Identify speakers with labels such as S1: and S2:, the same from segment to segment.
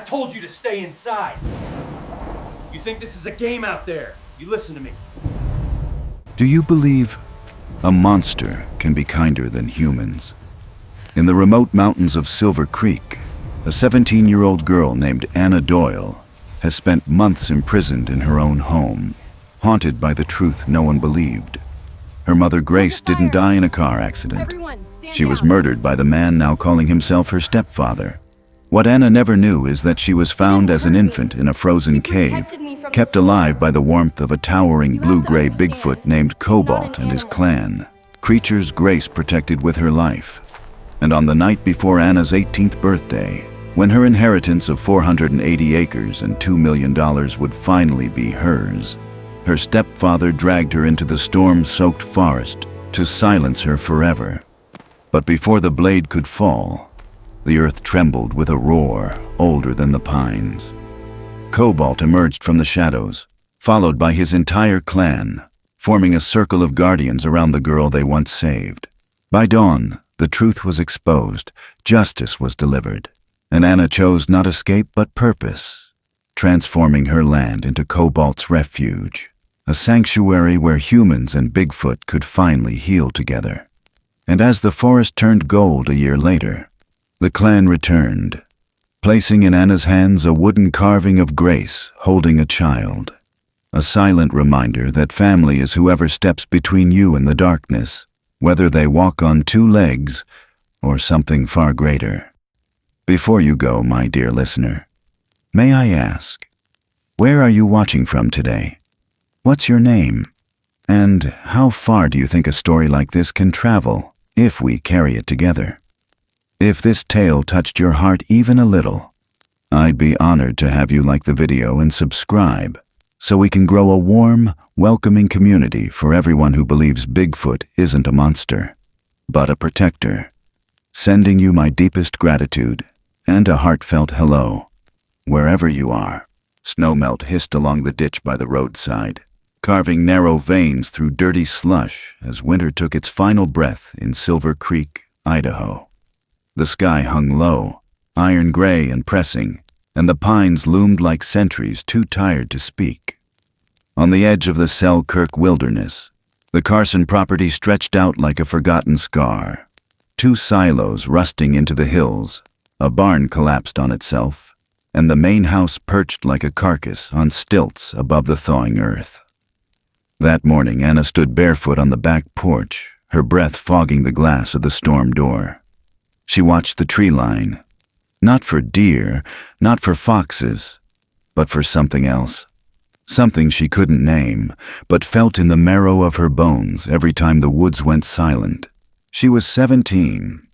S1: told you to stay inside. You think this is a game out there? You listen to me.
S2: Do you believe a monster can be kinder than humans? In the remote mountains of Silver Creek, a 17-year-old girl named Anna Doyle has spent months imprisoned in her own home, haunted by the truth no one believed. Her mother Grace didn't die in a car accident. She was murdered by the man now calling himself her stepfather. What Anna never knew is that she was found as an infant in a frozen cave, kept alive by the warmth of a towering blue-gray Bigfoot named Cobalt and his clan, creatures Grace protected with her life. And on the night before Anna's 18th birthday, when her inheritance of 480 acres and $2 million would finally be hers, her stepfather dragged her into the storm-soaked forest to silence her forever. But before the blade could fall, the earth trembled with a roar older than the pines. Cobalt emerged from the shadows, followed by his entire clan, forming a circle of guardians around the girl they once saved. By dawn, the truth was exposed, justice was delivered, and Anna chose not escape but purpose, transforming her land into Cobalt's Refuge, a sanctuary where humans and Bigfoot could finally heal together. And as the forest turned gold a year later, the clan returned, placing in Anna's hands a wooden carving of Grace holding a child, a silent reminder that family is whoever steps between you and the darkness, whether they walk on two legs or something far greater. Before you go, my dear listener, may I ask, where are you watching from today? What's your name? And how far do you think a story like this can travel if we carry it together? If this tale touched your heart even a little, I'd be honored to have you like the video and subscribe so we can grow a warm, welcoming community for everyone who believes Bigfoot isn't a monster, but a protector. Sending you my deepest gratitude and a heartfelt hello. Wherever you are, snowmelt hissed along the ditch by the roadside, carving narrow veins through dirty slush as winter took its final breath in Silver Creek, Idaho. The sky hung low, iron gray and pressing, and the pines loomed like sentries too tired to speak. On the edge of the Selkirk wilderness, the Carson property stretched out like a forgotten scar. Two silos rusting into the hills, a barn collapsed on itself, and the main house perched like a carcass on stilts above the thawing earth. That morning, Anna stood barefoot on the back porch, her breath fogging the glass of the storm door. She watched the tree line, not for deer, not for foxes, but for something else. Something she couldn't name, but felt in the marrow of her bones every time the woods went silent. She was 17,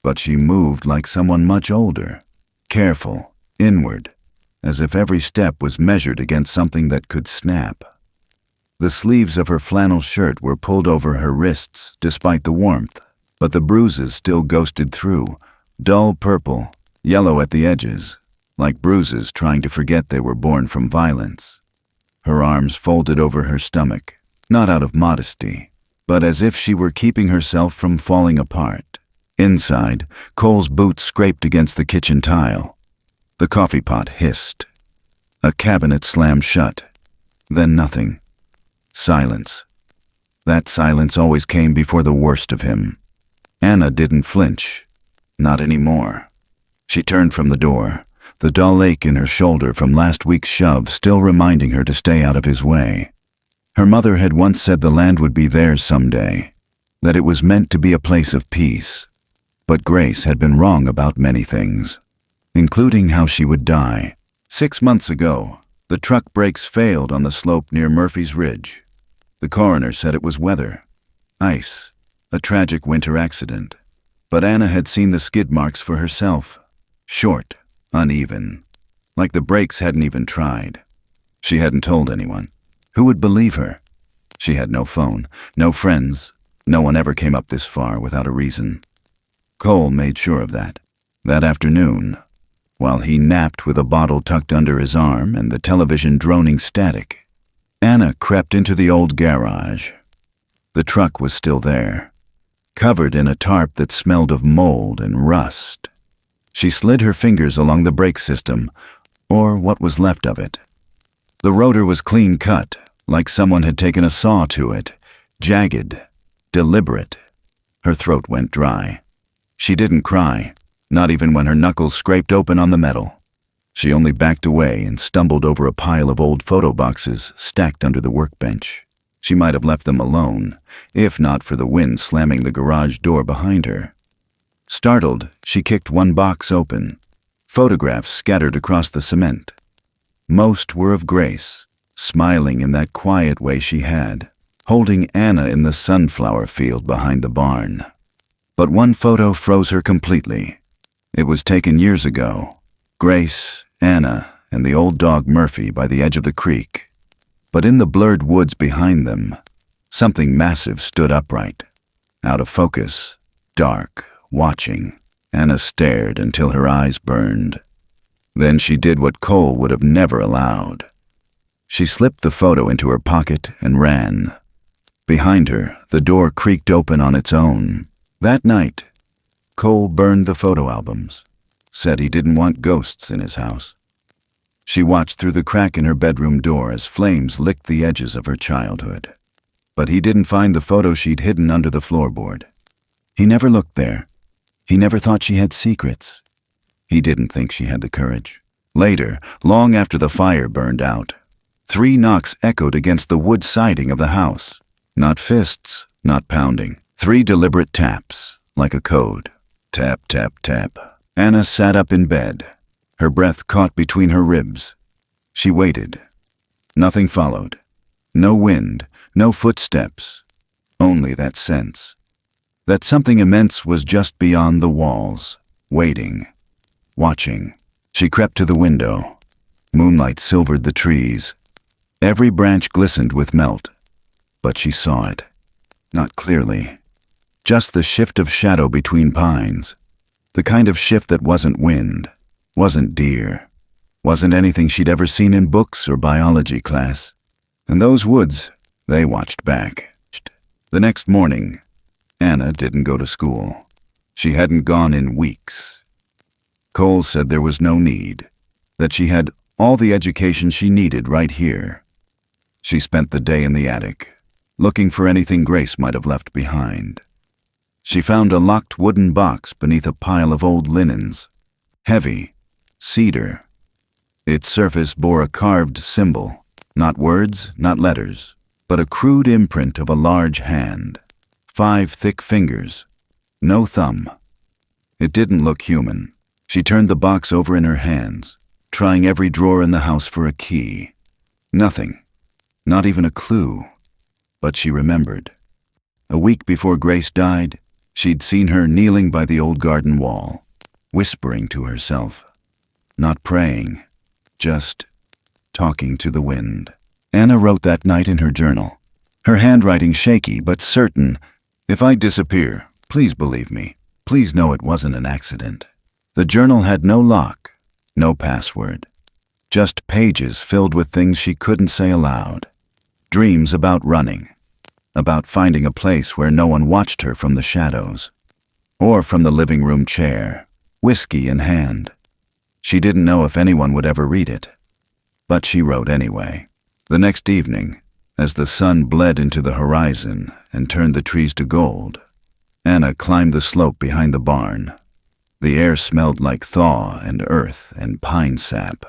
S2: but she moved like someone much older, careful, inward, as if every step was measured against something that could snap. The sleeves of her flannel shirt were pulled over her wrists despite the warmth, but the bruises still ghosted through, dull purple, yellow at the edges, like bruises trying to forget they were born from violence. Her arms folded over her stomach, not out of modesty, but as if she were keeping herself from falling apart. Inside, Cole's boots scraped against the kitchen tile. The coffee pot hissed. A cabinet slammed shut. Then nothing. Silence. That silence always came before the worst of him. Anna didn't flinch. Not anymore. She turned from the door, the dull ache in her shoulder from last week's shove still reminding her to stay out of his way. Her mother had once said the land would be theirs someday, that it was meant to be a place of peace. But Grace had been wrong about many things, including how she would die. 6 months ago, the truck brakes failed on the slope near Murphy's Ridge. The coroner said it was weather, ice, a tragic winter accident. But Anna had seen the skid marks for herself. Short, uneven, like the brakes hadn't even tried. She hadn't told anyone. Who would believe her? She had no phone, no friends. No one ever came up this far without a reason. Cole made sure of that. That afternoon, while he napped with a bottle tucked under his arm and the television droning static, Anna crept into the old garage. The truck was still there, covered in a tarp that smelled of mold and rust. She slid her fingers along the brake system, or what was left of it. The rotor was clean cut, like someone had taken a saw to it, jagged, deliberate. Her throat went dry. She didn't cry, not even when her knuckles scraped open on the metal. She only backed away and stumbled over a pile of old photo boxes stacked under the workbench. She might have left them alone, if not for the wind slamming the garage door behind her. Startled, she kicked one box open. Photographs scattered across the cement. Most were of Grace, smiling in that quiet way she had, holding Anna in the sunflower field behind the barn. But one photo froze her completely. It was taken years ago. Grace, Anna, and the old dog Murphy by the edge of the creek. But in the blurred woods behind them, something massive stood upright. Out of focus, dark, watching. Anna stared until her eyes burned. Then she did what Cole would have never allowed. She slipped the photo into her pocket and ran. Behind her, the door creaked open on its own. That night, Cole burned the photo albums, said he didn't want ghosts in his house. She watched through the crack in her bedroom door as flames licked the edges of her childhood. But he didn't find the photo she'd hidden under the floorboard. He never looked there. He never thought she had secrets. He didn't think she had the courage. Later, long after the fire burned out, 3 knocks echoed against the wood siding of the house. Not fists, not pounding. 3 deliberate taps, like a code. Tap, tap, tap. Anna sat up in bed, her breath caught between her ribs. She waited. Nothing followed. No wind, no footsteps. Only that sense. That something immense was just beyond the walls, waiting, watching. She crept to the window. Moonlight silvered the trees. Every branch glistened with melt. But she saw it. Not clearly. Just the shift of shadow between pines. The kind of shift that wasn't wind, wasn't deer, wasn't anything she'd ever seen in books or biology class. And those woods, they watched back. The next morning, Anna didn't go to school. She hadn't gone in weeks. Cole said there was no need, that she had all the education she needed right here. She spent the day in the attic, looking for anything Grace might have left behind. She found a locked wooden box beneath a pile of old linens, heavy, cedar. Its surface bore a carved symbol, not words, not letters, but a crude imprint of a large hand. 5 thick fingers, no thumb. It didn't look human. She turned the box over in her hands, trying every drawer in the house for a key. Nothing, not even a clue. But she remembered. A week before Grace died, she'd seen her kneeling by the old garden wall, whispering to herself, not praying, just talking to the wind. Anna wrote that night in her journal, her handwriting shaky but certain. If I disappear, please believe me. Please know it wasn't an accident. The journal had no lock, no password. Just pages filled with things she couldn't say aloud. Dreams about running. About finding a place where no one watched her from the shadows. Or from the living room chair, whiskey in hand. She didn't know if anyone would ever read it. But she wrote anyway. The next evening, as the sun bled into the horizon and turned the trees to gold, Anna climbed the slope behind the barn. The air smelled like thaw and earth and pine sap.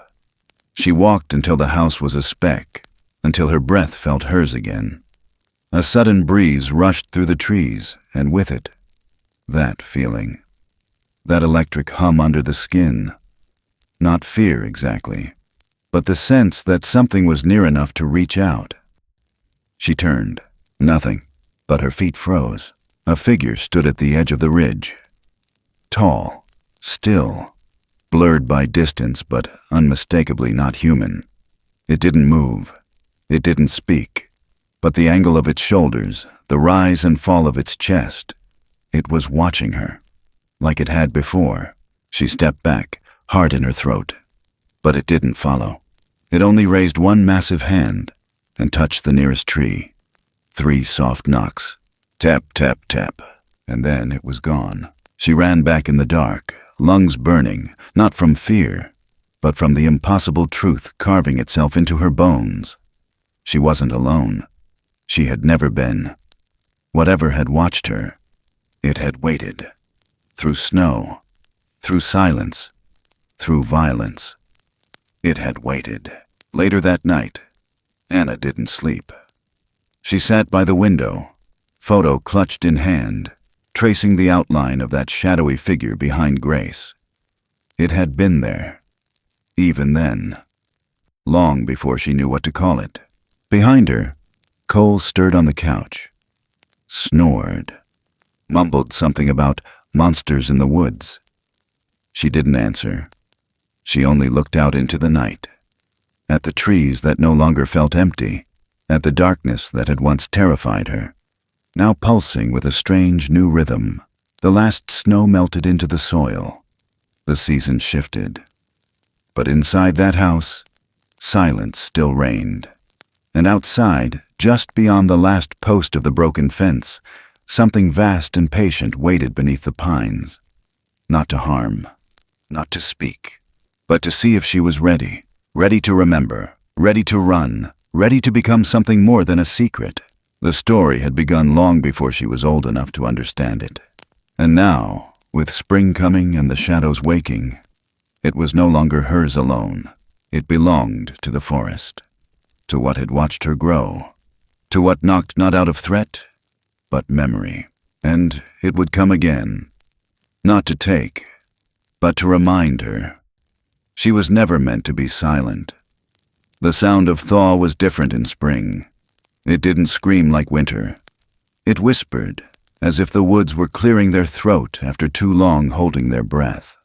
S2: She walked until the house was a speck, until her breath felt hers again. A sudden breeze rushed through the trees, and with it, that feeling. That electric hum under the skin. Not fear exactly, but the sense that something was near enough to reach out. She turned. Nothing, but her feet froze. A figure stood at the edge of the ridge. Tall, still, blurred by distance but unmistakably not human. It didn't move. It didn't speak. But the angle of its shoulders, the rise and fall of its chest, it was watching her, like it had before. She stepped back, heart in her throat. But it didn't follow. It only raised one massive hand and touched the nearest tree. 3 soft knocks. Tap, tap, tap. And then it was gone. She ran back in the dark, lungs burning, not from fear, but from the impossible truth carving itself into her bones. She wasn't alone. She had never been. Whatever had watched her, it had waited. Through snow, through silence, through violence. It had waited. Later that night, Anna didn't sleep. She sat by the window, photo clutched in hand, tracing the outline of that shadowy figure behind Grace. It had been there, even then, long before she knew what to call it. Behind her, Cole stirred on the couch, snored, mumbled something about monsters in the woods. She didn't answer. She only looked out into the night, at the trees that no longer felt empty, at the darkness that had once terrified her, now pulsing with a strange new rhythm. The last snow melted into the soil. The season shifted. But inside that house, silence still reigned. And outside, just beyond the last post of the broken fence, something vast and patient waited beneath the pines. Not to harm, not to speak, but to see if she was ready. Ready to remember, ready to run, ready to become something more than a secret. The story had begun long before she was old enough to understand it. And now, with spring coming and the shadows waking, it was no longer hers alone. It belonged to the forest, to what had watched her grow, to what knocked not out of threat, but memory. And it would come again, not to take, but to remind her. She was never meant to be silent. The sound of thaw was different in spring. It didn't scream like winter. It whispered, as if the woods were clearing their throat after too long holding their breath.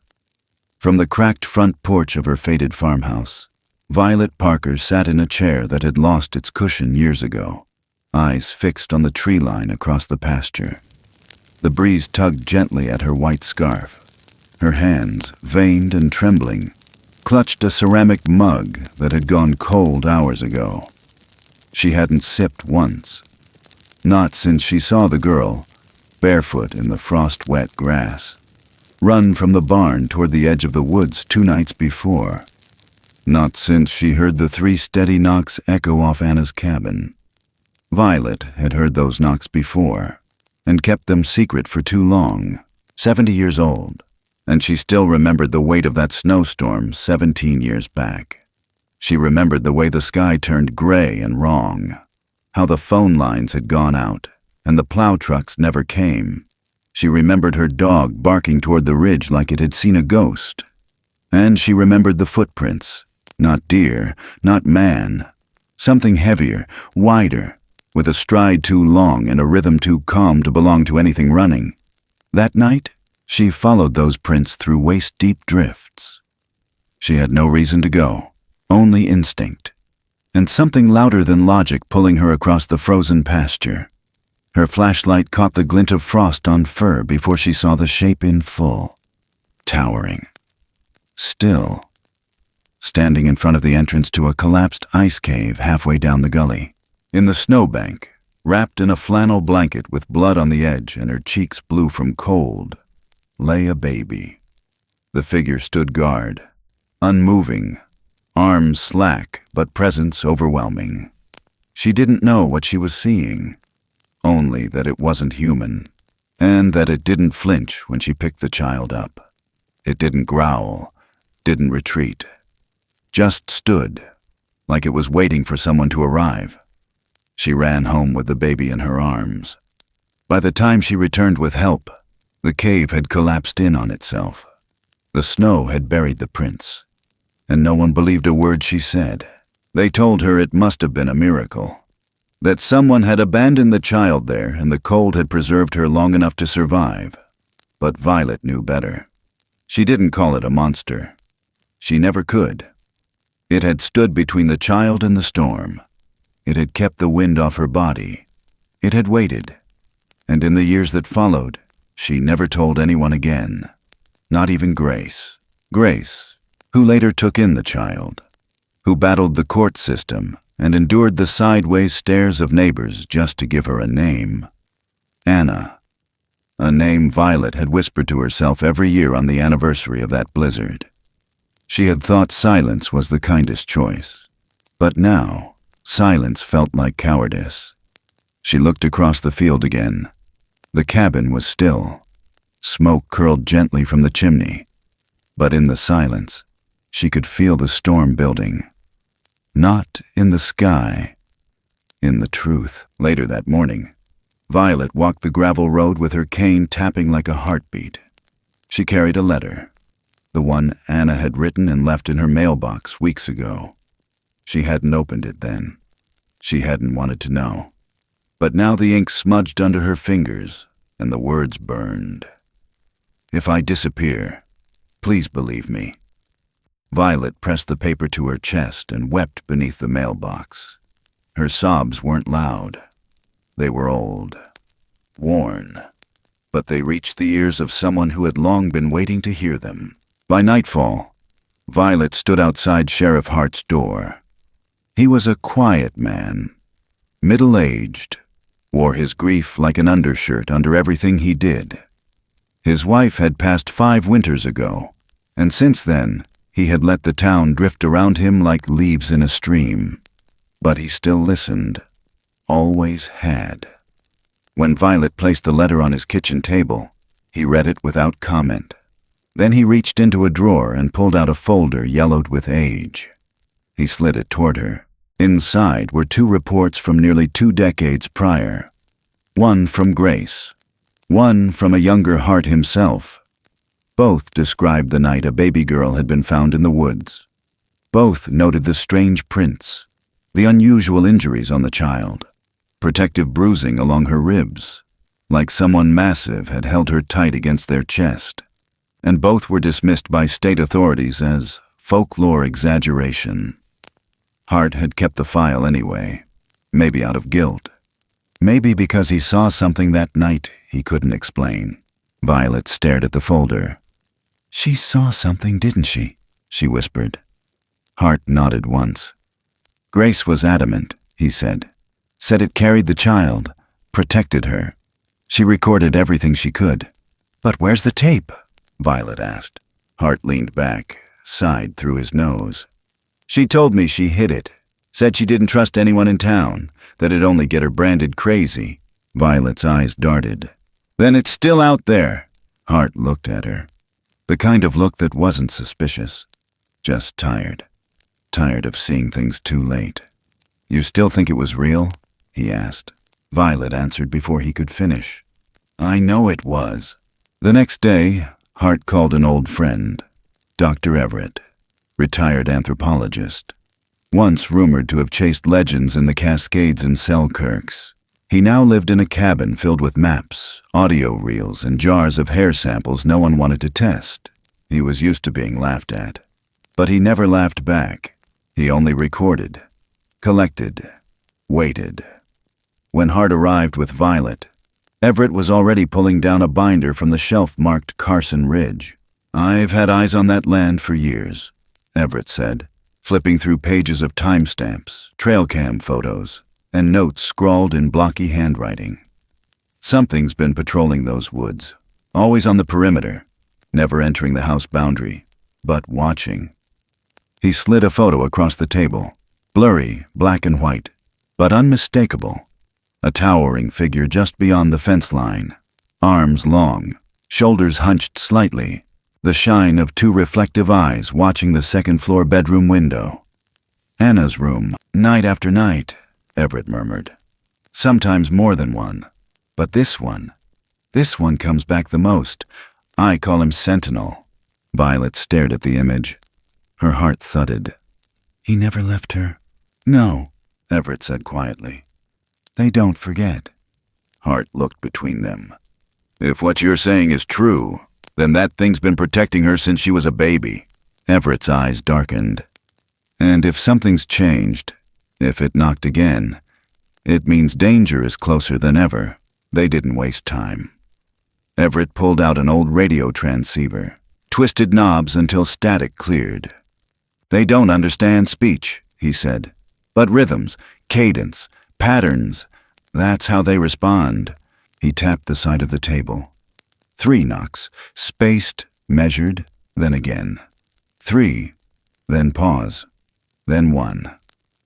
S2: From the cracked front porch of her faded farmhouse, Violet Parker sat in a chair that had lost its cushion years ago, eyes fixed on the tree line across the pasture. The breeze tugged gently at her white scarf. Her hands, veined and trembling, clutched a ceramic mug that had gone cold hours ago. She hadn't sipped once, not since she saw the girl, barefoot in the frost-wet grass, run from the barn toward the edge of the woods 2 nights before. Not since she heard the 3 steady knocks echo off Anna's cabin. Violet had heard those knocks before, and kept them secret for too long, 70 years old, and she still remembered the weight of that snowstorm 17 years back. She remembered the way the sky turned gray and wrong, how the phone lines had gone out, and the plow trucks never came. She remembered her dog barking toward the ridge like it had seen a ghost. And she remembered the footprints, not deer, not man, something heavier, wider, with a stride too long and a rhythm too calm to belong to anything running. That night, she followed those prints through waist-deep drifts. She had no reason to go. Only instinct, and something louder than logic pulling her across the frozen pasture. Her flashlight caught the glint of frost on fur before she saw the shape in full, towering, still, standing in front of the entrance to a collapsed ice cave halfway down the gully. In the snowbank, wrapped in a flannel blanket with blood on the edge and her cheeks blue from cold, lay a baby. The figure stood guard, unmoving, arms slack, but presence overwhelming. She didn't know what she was seeing, only that it wasn't human, and that it didn't flinch when she picked the child up. It didn't growl, didn't retreat, just stood, like it was waiting for someone to arrive. She ran home with the baby in her arms. By the time she returned with help, the cave had collapsed in on itself. The snow had buried the prints, and no one believed a word she said. They told her it must have been a miracle, that someone had abandoned the child there and the cold had preserved her long enough to survive. But Violet knew better. She didn't call it a monster. She never could. It had stood between the child and the storm. It had kept the wind off her body. It had waited. And in the years that followed, she never told anyone again. Not even Grace. Grace, who later took in the child, who battled the court system and endured the sideways stares of neighbors just to give her a name. Anna, a name Violet had whispered to herself every year on the anniversary of that blizzard. She had thought silence was the kindest choice, but now silence felt like cowardice. She looked across the field again. The cabin was still. Smoke curled gently from the chimney, but in the silence, she could feel the storm building. Not in the sky, in the truth. Later that morning, Violet walked the gravel road with her cane tapping like a heartbeat. She carried a letter, the one Anna had written and left in her mailbox weeks ago. She hadn't opened it then. She hadn't wanted to know. But now the ink smudged under her fingers and the words burned. If I disappear, please believe me. Violet pressed the paper to her chest and wept beneath the mailbox. Her sobs weren't loud. They were old, worn, but they reached the ears of someone who had long been waiting to hear them. By nightfall, Violet stood outside Sheriff Hart's door. He was a quiet man, middle-aged, wore his grief like an undershirt under everything he did. His wife had passed 5 winters ago, and since then, he had let the town drift around him like leaves in a stream. But he still listened, always had. When Violet placed the letter on his kitchen table, he read it without comment. Then he reached into a drawer and pulled out a folder yellowed with age. He slid it toward her. Inside were 2 reports from nearly 2 decades prior. One from Grace, one from a younger Hart himself. Both described the night a baby girl had been found in the woods. Both noted the strange prints, the unusual injuries on the child, protective bruising along her ribs, like someone massive had held her tight against their chest. And both were dismissed by state authorities as folklore exaggeration. Hart had kept the file anyway, maybe out of guilt. Maybe because he saw something that night he couldn't explain. Violet stared at the folder. "She saw something, didn't she?" she whispered. Hart nodded once. "Grace was adamant," he said. "Said it carried the child, protected her. She recorded everything she could." "But where's the tape?" Violet asked. Hart leaned back, sighed through his nose. "She told me she hid it. Said she didn't trust anyone in town, that it'd only get her branded crazy." Violet's eyes darted. "Then it's still out there." Hart looked at her. The kind of look that wasn't suspicious. Just tired. Tired of seeing things too late. "You still think it was real?" he asked. Violet answered before he could finish. "I know it was." The next day, Hart called an old friend, Dr. Everett, retired anthropologist. Once rumored to have chased legends in the Cascades and Selkirks, he now lived in a cabin filled with maps, audio reels, and jars of hair samples no one wanted to test. He was used to being laughed at. But he never laughed back. He only recorded, collected, waited. When Hart arrived with Violet, Everett was already pulling down a binder from the shelf marked Carson Ridge. "I've had eyes on that land for years," Everett said, flipping through pages of timestamps, trail cam photos, and notes scrawled in blocky handwriting. "Something's been patrolling those woods, always on the perimeter, never entering the house boundary, but watching." He slid a photo across the table, blurry, black and white, but unmistakable. A towering figure just beyond the fence line, arms long, shoulders hunched slightly, the shine of 2 reflective eyes watching the second-floor bedroom window. "Anna's room, night after night," Everett murmured. "Sometimes more than one. But this one comes back the most. I call him Sentinel." Violet stared at the image. Her heart thudded. "He never left her?" "No," Everett said quietly. "They don't forget." Hart looked between them. "If what you're saying is true, then that thing's been protecting her since she was a baby." Everett's eyes darkened. "And if something's changed, if it knocked again, it means danger is closer than ever." They didn't waste time. Everett pulled out an old radio transceiver, twisted knobs until static cleared. "They don't understand speech," he said, "but rhythms, cadence, patterns, that's how they respond." He tapped the side of the table. 3 knocks, spaced, measured, then again. 3, then pause, then 1,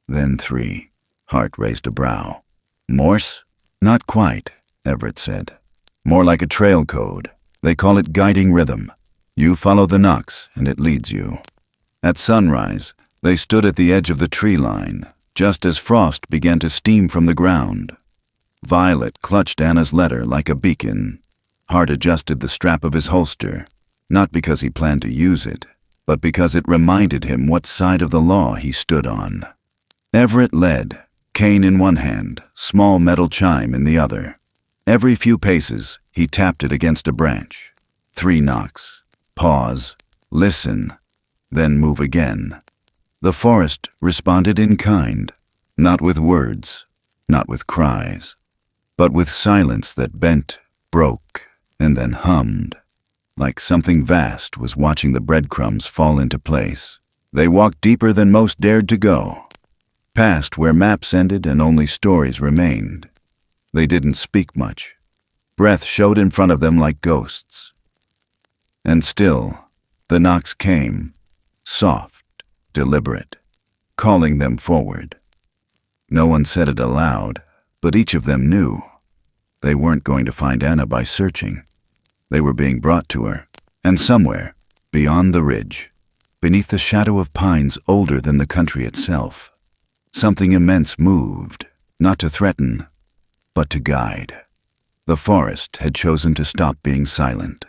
S2: then 3. Hart raised a brow. Morse? Not quite, Everett said. More like a trail code. They call it guiding rhythm. You follow the knocks, and it leads you. At sunrise, they stood at the edge of the tree line, just as frost began to steam from the ground. Violet clutched Anna's letter like a beacon. Hart adjusted the strap of his holster, not because he planned to use it, but because it reminded him what side of the law he stood on. Everett led, cane in one hand, small metal chime in the other. Every few paces, he tapped it against a branch. 3 knocks. Pause. Listen. Then move again. The forest responded in kind, not with words, not with cries, but with silence that bent, broke, and then hummed, like something vast was watching the breadcrumbs fall into place. They walked deeper than most dared to go, past where maps ended and only stories remained. They didn't speak much. Breath showed in front of them like ghosts. And still, the knocks came, soft, deliberate, calling them forward. No one said it aloud, but each of them knew. They weren't going to find Anna by searching. They were being brought to her, and somewhere, beyond the ridge, beneath the shadow of pines older than the country itself, something immense moved, not to threaten, but to guide. The forest had chosen to stop being silent.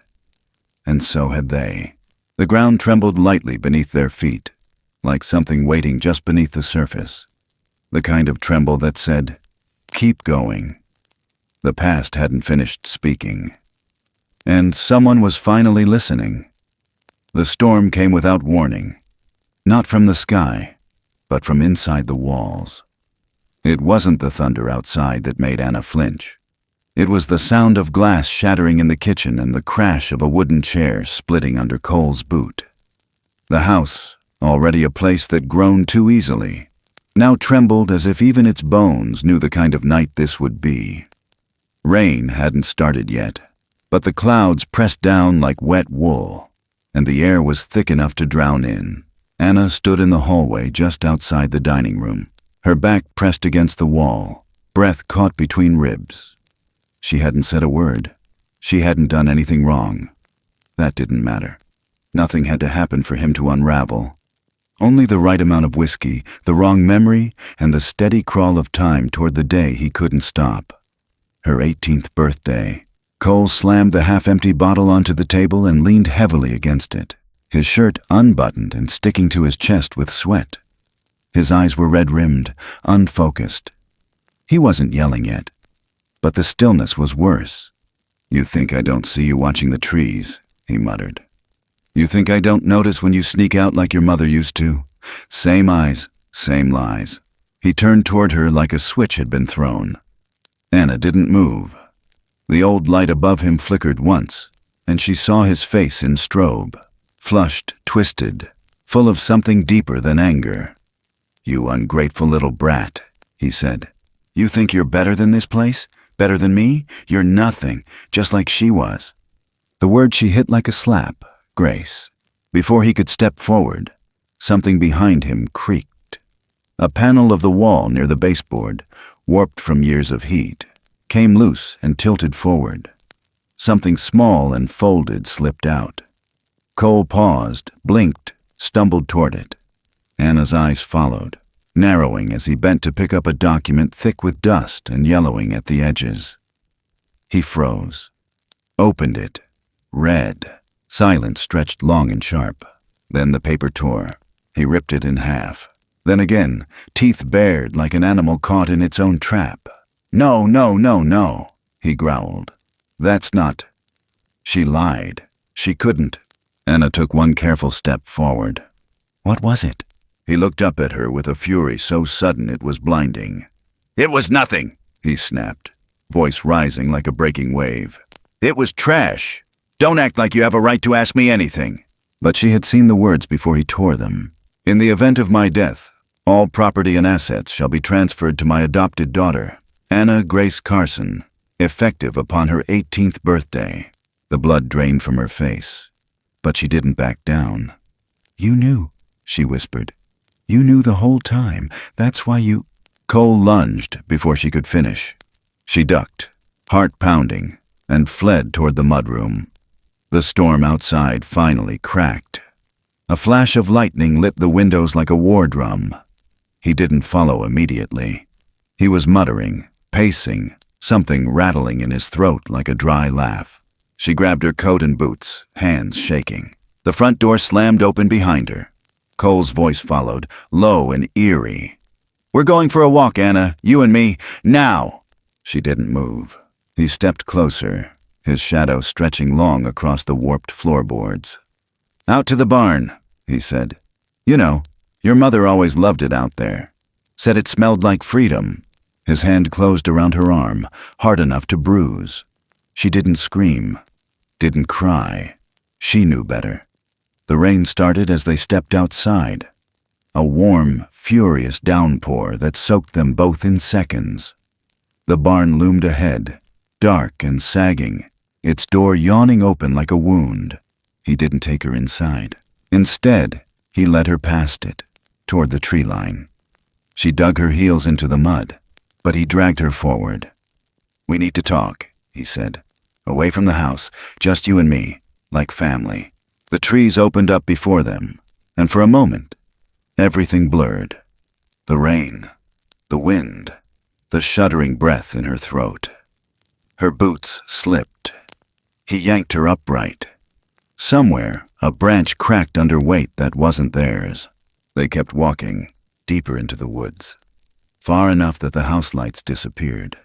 S2: And so had they. The ground trembled lightly beneath their feet, like something waiting just beneath the surface. The kind of tremble that said, "Keep going." The past hadn't finished speaking. And someone was finally listening. The storm came without warning, not from the sky, but from inside the walls. It wasn't the thunder outside that made Anna flinch. It was the sound of glass shattering in the kitchen and the crash of a wooden chair splitting under Cole's boot. The house, already a place that groaned too easily, now trembled as if even its bones knew the kind of night this would be. Rain hadn't started yet, but the clouds pressed down like wet wool, and the air was thick enough to drown in. Anna stood in the hallway just outside the dining room, her back pressed against the wall, breath caught between ribs. She hadn't said a word. She hadn't done anything wrong. That didn't matter. Nothing had to happen for him to unravel. Only the right amount of whiskey, the wrong memory, and the steady crawl of time toward the day he couldn't stop. Her 18th birthday. Cole slammed the half-empty bottle onto the table and leaned heavily against it, his shirt unbuttoned and sticking to his chest with sweat. His eyes were red-rimmed, unfocused. He wasn't yelling yet, but the stillness was worse. "You think I don't see you watching the trees," he muttered. "You think I don't notice when you sneak out like your mother used to? Same eyes, same lies." He turned toward her like a switch had been thrown. Anna didn't move. The old light above him flickered once, and she saw his face in strobe, flushed, twisted, full of something deeper than anger. "You ungrateful little brat," he said. "You think you're better than this place? Better than me? You're nothing, just like she was." The word she hit like a slap, Grace. Before he could step forward, something behind him creaked. A panel of the wall near the baseboard, warped from years of heat, came loose and tilted forward. Something small and folded slipped out. Cole paused, blinked, stumbled toward it. Anna's eyes followed, narrowing as he bent to pick up a document thick with dust and yellowing at the edges. He froze, opened it, read. Silence stretched long and sharp. Then the paper tore. He ripped it in half. Then again, teeth bared like an animal caught in its own trap. "No, no, no, no," he growled. "That's not." She lied. She couldn't. Anna took one careful step forward. "What was it?" He looked up at her with a fury so sudden it was blinding. "It was nothing," he snapped, voice rising like a breaking wave. "It was trash. Don't act like you have a right to ask me anything." But she had seen the words before he tore them. "In the event of my death, all property and assets shall be transferred to my adopted daughter, Anna Grace Carson, effective upon her 18th birthday." The blood drained from her face, but she didn't back down. "You knew," she whispered. "You knew the whole time. That's why you—" Cole lunged before she could finish. She ducked, heart pounding, and fled toward the mudroom. The storm outside finally cracked. A flash of lightning lit the windows like a war drum. He didn't follow immediately. He was muttering, pacing, something rattling in his throat like a dry laugh. She grabbed her coat and boots, hands shaking. The front door slammed open behind her. Cole's voice followed, low and eerie. "We're going for a walk, Anna, you and me, now!" She didn't move. He stepped closer, his shadow stretching long across the warped floorboards. "Out to the barn," he said. "You know, your mother always loved it out there. Said it smelled like freedom." His hand closed around her arm, hard enough to bruise. She didn't scream, didn't cry. She knew better. The rain started as they stepped outside. A warm, furious downpour that soaked them both in seconds. The barn loomed ahead, dark and sagging, its door yawning open like a wound. He didn't take her inside. Instead, he led her past it, toward the tree line. She dug her heels into the mud, but he dragged her forward. "We need to talk," he said. "Away from the house, just you and me, like family." The trees opened up before them, and for a moment, everything blurred. The rain, the wind, the shuddering breath in her throat. Her boots slipped. He yanked her upright. Somewhere, a branch cracked under weight that wasn't theirs. They kept walking, deeper into the woods. Far enough that the house lights disappeared.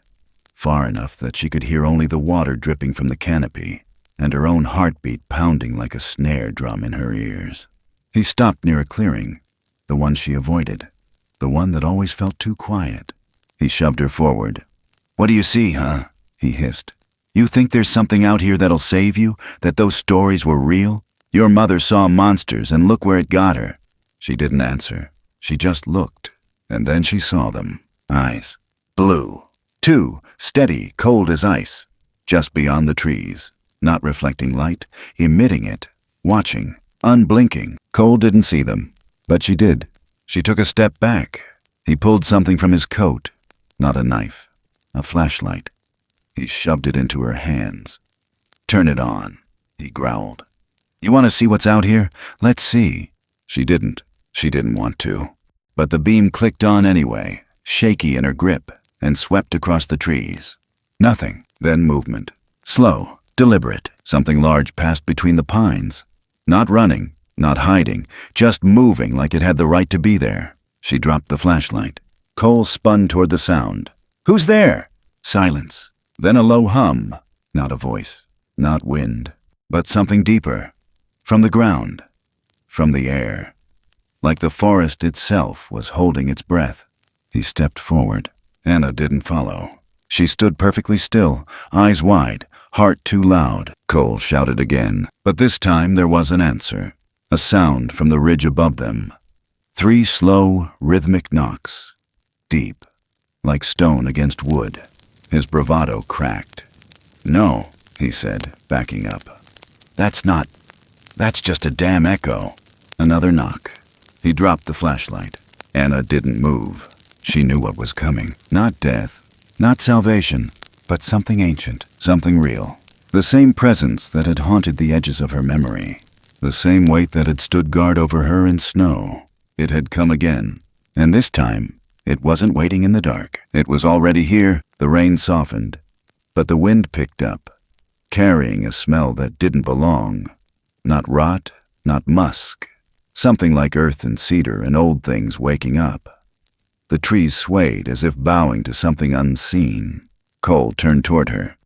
S2: Far enough that she could hear only the water dripping from the canopy, and her own heartbeat pounding like a snare drum in her ears. He stopped near a clearing, the one she avoided, the one that always felt too quiet. He shoved her forward. "What do you see, huh?" he hissed. "You think there's something out here that'll save you, that those stories were real? Your mother saw monsters, and look where it got her." She didn't answer. She just looked, and then she saw them. Eyes. Blue. Two, steady, cold as ice, just beyond the trees, not reflecting light, emitting it, watching, unblinking. Cole didn't see them, but she did. She took a step back. He pulled something from his coat, not a knife, a flashlight. He shoved it into her hands. "Turn it on," he growled. "You want to see what's out here? Let's see." She didn't. She didn't want to. But the beam clicked on anyway, shaky in her grip, and swept across the trees. Nothing, then movement. Slow, deliberate. Something large passed between the pines. Not running, not hiding, just moving like it had the right to be there. She dropped the flashlight. Cole spun toward the sound. "Who's there?" Silence. Then a low hum. Not a voice, not wind, but something deeper. From the ground. From the air. Like the forest itself was holding its breath. He stepped forward. Anna didn't follow. She stood perfectly still, eyes wide, heart too loud. Cole shouted again, but this time there was an answer. A sound from the ridge above them. 3 slow, rhythmic knocks. Deep, like stone against wood. His bravado cracked. "No," he said, backing up. That's just a damn echo." Another knock. He dropped the flashlight. Anna didn't move. She knew what was coming. Not death, not salvation, but something ancient, something real. The same presence that had haunted the edges of her memory. The same weight that had stood guard over her in snow. It had come again, and this time, it wasn't waiting in the dark. It was already here. The rain softened, but the wind picked up, carrying a smell that didn't belong. Not rot, not musk. Something like earth and cedar and old things waking up. The trees swayed as if bowing to something unseen. Cole turned toward her.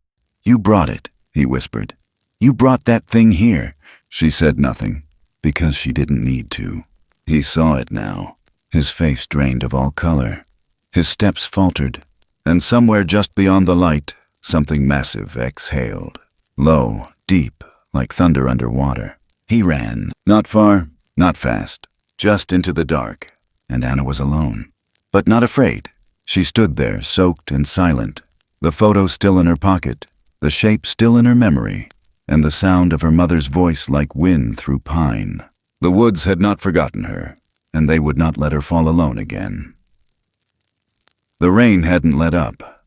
S2: "You brought it," he whispered. "You brought that thing here." She said nothing, because she didn't need to. He saw it now, his face drained of all color. His steps faltered, and somewhere just beyond the light, something massive exhaled. Low, deep, like thunder underwater. He ran, not far, not fast, just into the dark, and Anna was alone. But not afraid. She stood there, soaked and silent, the photo still in her pocket, the shape still in her memory. and the sound of her mother's voice like wind through pine. The woods had not forgotten her, and they would not let her fall alone again. The rain hadn't let up.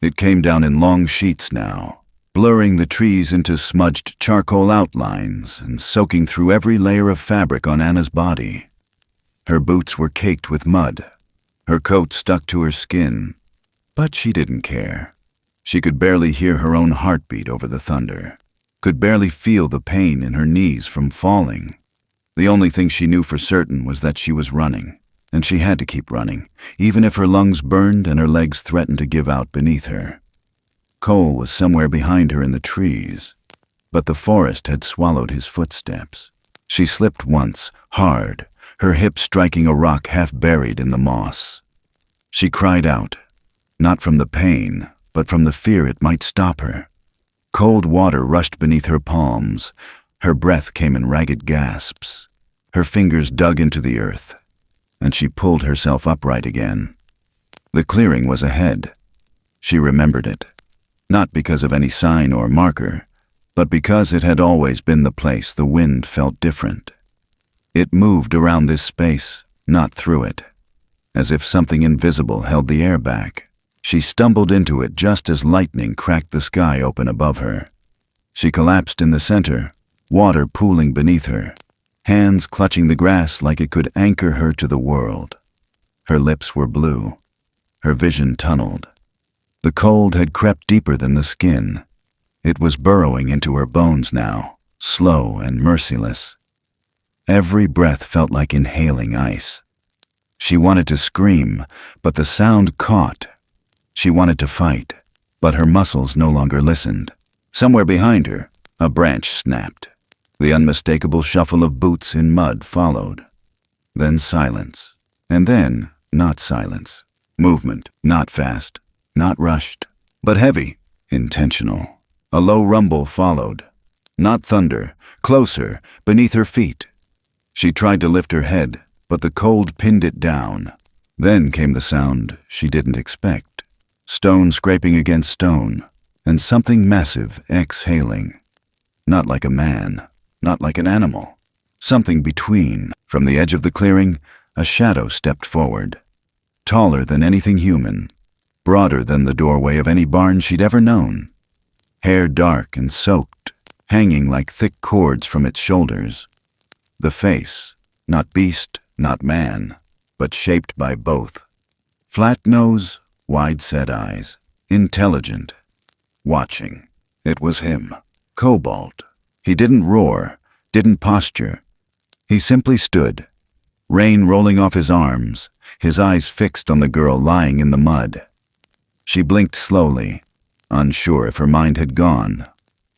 S2: It came down in long sheets now, blurring the trees into smudged charcoal outlines and soaking through every layer of fabric on Anna's body. Her boots were caked with mud. Her coat stuck to her skin, but she didn't care. She could barely hear her own heartbeat over the thunder, could barely feel the pain in her knees from falling. The only thing she knew for certain was that she was running, and she had to keep running, even if her lungs burned and her legs threatened to give out beneath her. Cole was somewhere behind her in the trees, but the forest had swallowed his footsteps. She slipped once, hard, her hip striking a rock half buried in the moss. She cried out, not from the pain, but from the fear it might stop her. Cold water rushed beneath her palms. Her breath came in ragged gasps. Her fingers dug into the earth, and she pulled herself upright again. The clearing was ahead. She remembered it, not because of any sign or marker, but because it had always been the place the wind felt different. It moved around this space, not through it, as if something invisible held the air back. She stumbled into it just as lightning cracked the sky open above her. She collapsed in the center, water pooling beneath her, hands clutching the grass like it could anchor her to the world. Her lips were blue, her vision tunneled. The cold had crept deeper than the skin. It was burrowing into her bones now, slow and merciless. Every breath felt like inhaling ice. She wanted to scream, but the sound caught. She wanted to fight, but her muscles no longer listened. Somewhere behind her, a branch snapped. The unmistakable shuffle of boots in mud followed. Then silence. And then, not silence. Movement, not fast, not rushed, but heavy, intentional. A low rumble followed. Not thunder, closer, beneath her feet. She tried to lift her head, but the cold pinned it down. Then came the sound she didn't expect. Stone scraping against stone, and something massive exhaling. Not like a man, not like an animal. Something between. From the edge of the clearing, a shadow stepped forward. Taller than anything human, broader than the doorway of any barn she'd ever known. Hair dark and soaked, hanging like thick cords from its shoulders. The face, not beast, not man, but shaped by both. Flat nose, wide-set eyes, intelligent, watching. It was him, Cobalt. He didn't roar, didn't posture. He simply stood, rain rolling off his arms, his eyes fixed on the girl lying in the mud. She blinked slowly, unsure if her mind had gone,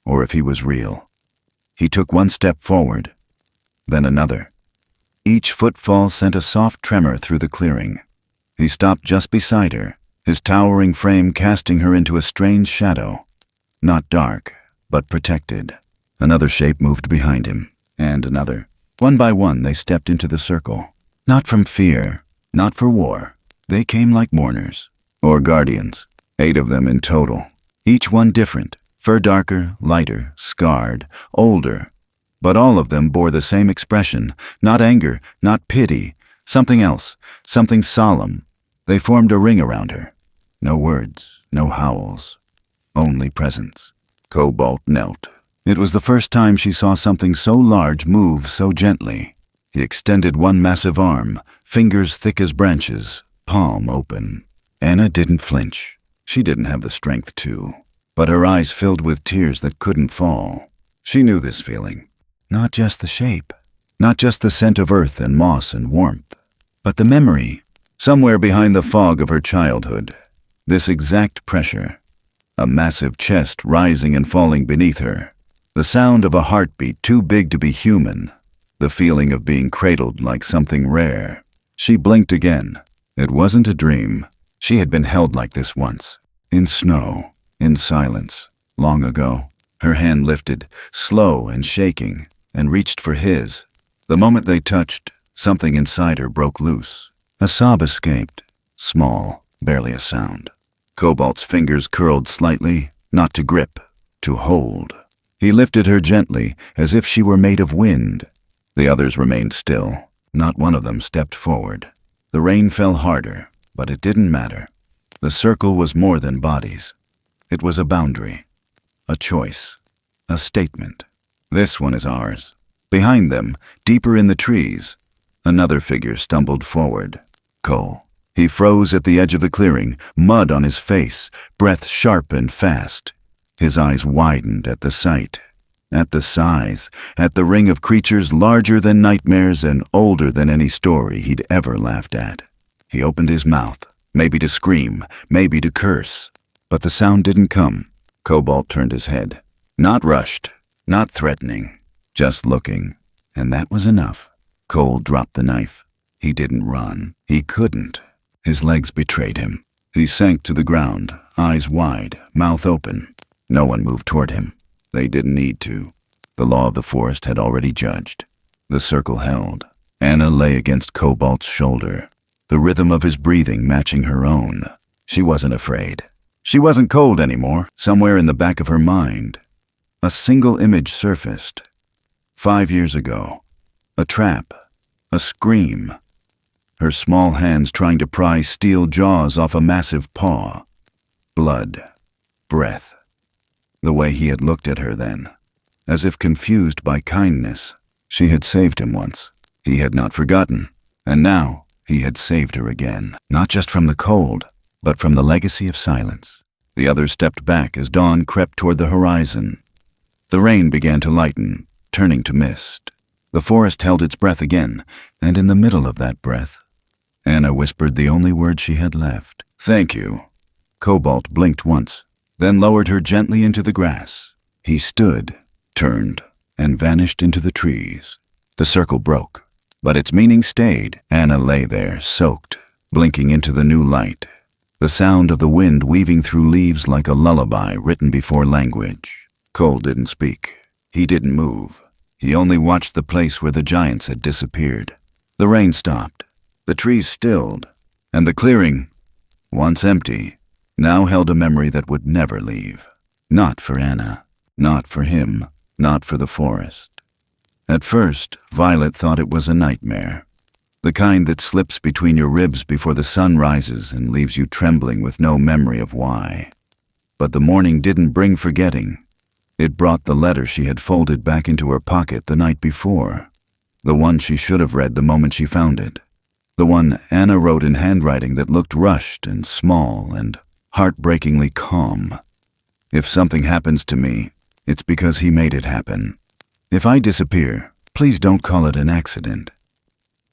S2: or if he was real. He took one step forward, then another. Each footfall sent a soft tremor through the clearing. He stopped just beside her, his towering frame casting her into a strange shadow. Not dark, but protected. Another shape moved behind him, and another. One by one they stepped into the circle. Not from fear, not for war. They came like mourners, or guardians. 8 of them in total. Each one different, fur darker, lighter, scarred, older. But all of them bore the same expression, not anger, not pity, something else, something solemn. They formed a ring around her. No words, no howls, only presence. Cobalt knelt. It was the first time she saw something so large move so gently. He extended one massive arm, fingers thick as branches, palm open. Anna didn't flinch. She didn't have the strength to, but her eyes filled with tears that couldn't fall. She knew this feeling. Not just the shape, not just the scent of earth and moss and warmth, but the memory, somewhere behind the fog of her childhood. This exact pressure, a massive chest rising and falling beneath her, the sound of a heartbeat too big to be human, the feeling of being cradled like something rare. She blinked again. It wasn't a dream. She had been held like this once, in snow, in silence, long ago. Her hand lifted, slow and shaking, and reached for his. The moment they touched, something inside her broke loose. A sob escaped, small, barely a sound. Cobalt's fingers curled slightly, not to grip, to hold. He lifted her gently, as if she were made of wind. The others remained still. Not one of them stepped forward. The rain fell harder, but it didn't matter. The circle was more than bodies. It was a boundary, a choice, a statement. This one is ours. Behind them, deeper in the trees, another figure stumbled forward. Cole. He froze at the edge of the clearing, mud on his face, breath sharp and fast. His eyes widened at the sight, at the size, at the ring of creatures larger than nightmares and older than any story he'd ever laughed at. He opened his mouth, maybe to scream, maybe to curse, but the sound didn't come. Cobalt turned his head. Not rushed, not threatening, just looking, and that was enough. Cole dropped the knife. He didn't run. He couldn't. His legs betrayed him. He sank to the ground, eyes wide, mouth open. No one moved toward him. They didn't need to. The law of the forest had already judged. The circle held. Anna lay against Cobalt's shoulder, the rhythm of his breathing matching her own. She wasn't afraid. She wasn't cold anymore. Somewhere in the back of her mind, a single image surfaced. 5 years ago. A trap. A scream. Her small hands trying to pry steel jaws off a massive paw. Blood. Breath. The way he had looked at her then, as if confused by kindness. She had saved him once. He had not forgotten. And now he had saved her again. Not just from the cold, but from the legacy of silence. The others stepped back as dawn crept toward the horizon. The rain began to lighten, turning to mist. The forest held its breath again, and in the middle of that breath, Anna whispered the only word she had left. "Thank you." Cobalt blinked once, then lowered her gently into the grass. He stood, turned, and vanished into the trees. The circle broke, but its meaning stayed. Anna lay there, soaked, blinking into the new light, the sound of the wind weaving through leaves like a lullaby written before language. Cole didn't speak. He didn't move. He only watched the place where the giants had disappeared. The rain stopped. The trees stilled, and the clearing, once empty, now held a memory that would never leave. Not for Anna, not for him, not for the forest. At first, Violet thought it was a nightmare, the kind that slips between your ribs before the sun rises and leaves you trembling with no memory of why. But the morning didn't bring forgetting. It brought the letter she had folded back into her pocket the night before, the one she should have read the moment she found it. The one Anna wrote in handwriting that looked rushed and small and heartbreakingly calm. If something happens to me, it's because he made it happen. If I disappear, please don't call it an accident.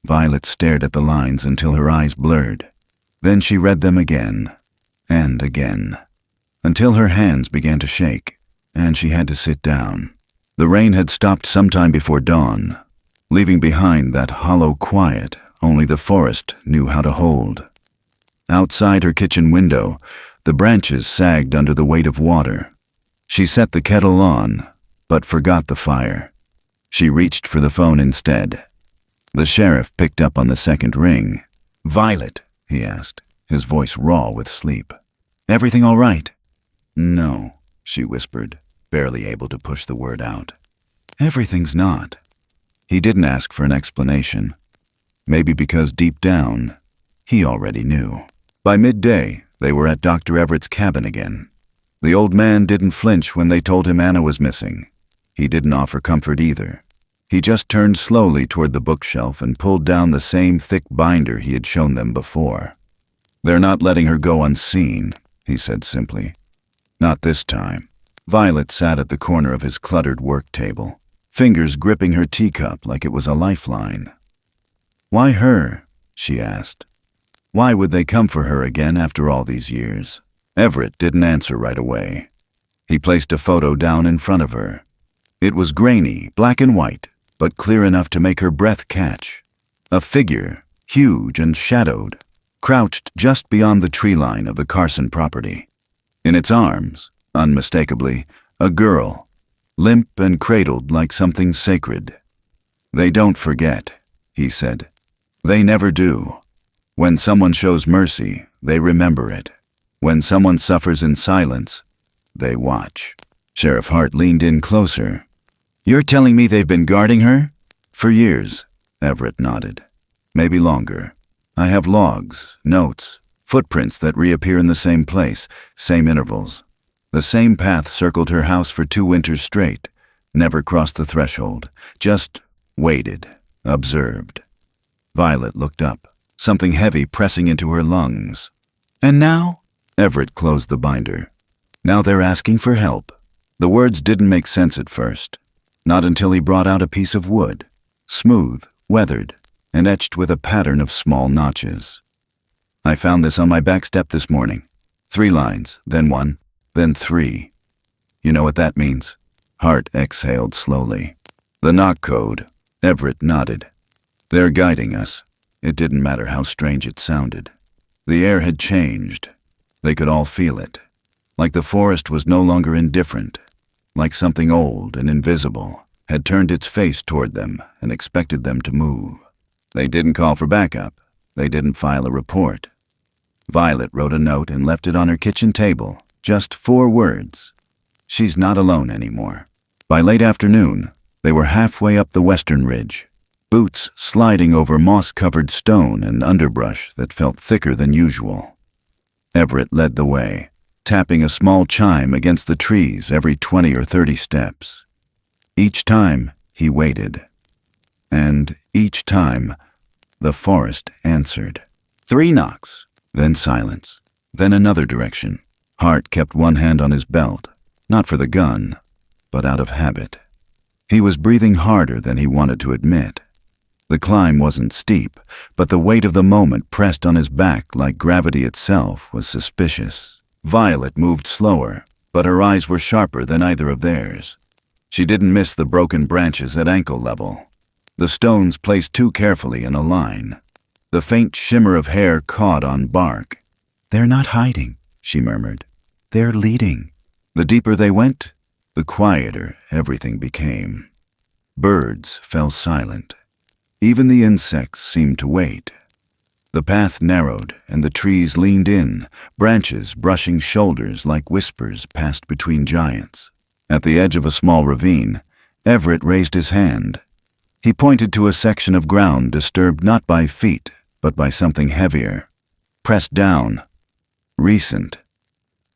S2: Violet stared at the lines until her eyes blurred. Then she read them again, and again, until her hands began to shake, and she had to sit down. The rain had stopped sometime before dawn, leaving behind that hollow quiet only the forest knew how to hold. Outside her kitchen window, the branches sagged under the weight of water. She set the kettle on, but forgot the fire. She reached for the phone instead. The sheriff picked up on the second ring. "Violet," he asked, his voice raw with sleep. "Everything all right?" "No," she whispered, barely able to push the word out. "Everything's not." He didn't ask for an explanation. Maybe because deep down, he already knew. By midday, they were at Dr. Everett's cabin again. The old man didn't flinch when they told him Anna was missing. He didn't offer comfort either. He just turned slowly toward the bookshelf and pulled down the same thick binder he had shown them before. "They're not letting her go unseen," he said simply. "Not this time." Violet sat at the corner of his cluttered work table, fingers gripping her teacup like it was a lifeline. "Why her?" she asked. Why would they come for her again after all these years? Everett didn't answer right away. He placed a photo down in front of her. It was grainy, black and white, but clear enough to make her breath catch. A figure, huge and shadowed, crouched just beyond the tree line of the Carson property. In its arms, unmistakably, a girl, limp and cradled like something sacred. "They don't forget," he said. "They never do. When someone shows mercy, they remember it. When someone suffers in silence, they watch." Sheriff Hart leaned in closer. "You're telling me they've been guarding her?" "For years," Everett nodded. "Maybe longer. I have logs, notes, footprints that reappear in the same place, same intervals. The same path circled her house for 2 winters straight, never crossed the threshold, just waited, observed." Violet looked up, something heavy pressing into her lungs. "And now?" Everett closed the binder. "Now they're asking for help." The words didn't make sense at first, not until he brought out a piece of wood, smooth, weathered, and etched with a pattern of small notches. "I found this on my back step this morning. 3 lines, then 1, then 3. You know what that means?" Hart exhaled slowly. "The knock code." Everett nodded. "They're guiding us." It didn't matter how strange it sounded. The air had changed. They could all feel it. Like the forest was no longer indifferent. Like something old and invisible had turned its face toward them and expected them to move. They didn't call for backup. They didn't file a report. Violet wrote a note and left it on her kitchen table. Just 4 words. She's not alone anymore. By late afternoon, they were halfway up the western ridge, boots sliding over moss-covered stone and underbrush that felt thicker than usual. Everett led the way, tapping a small chime against the trees every 20 or 30 steps. Each time, he waited. And each time, the forest answered. 3 knocks, then silence, then another direction. Hart kept one hand on his belt, not for the gun, but out of habit. He was breathing harder than he wanted to admit. The climb wasn't steep, but the weight of the moment pressed on his back like gravity itself was suspicious. Violet moved slower, but her eyes were sharper than either of theirs. She didn't miss the broken branches at ankle level, the stones placed too carefully in a line. The faint shimmer of hair caught on bark. "They're not hiding," she murmured. "They're leading." The deeper they went, the quieter everything became. Birds fell silent. Even the insects seemed to wait. The path narrowed and the trees leaned in, branches brushing shoulders like whispers passed between giants. At the edge of a small ravine, Everett raised his hand. He pointed to a section of ground disturbed not by feet, but by something heavier. Pressed down. Recent.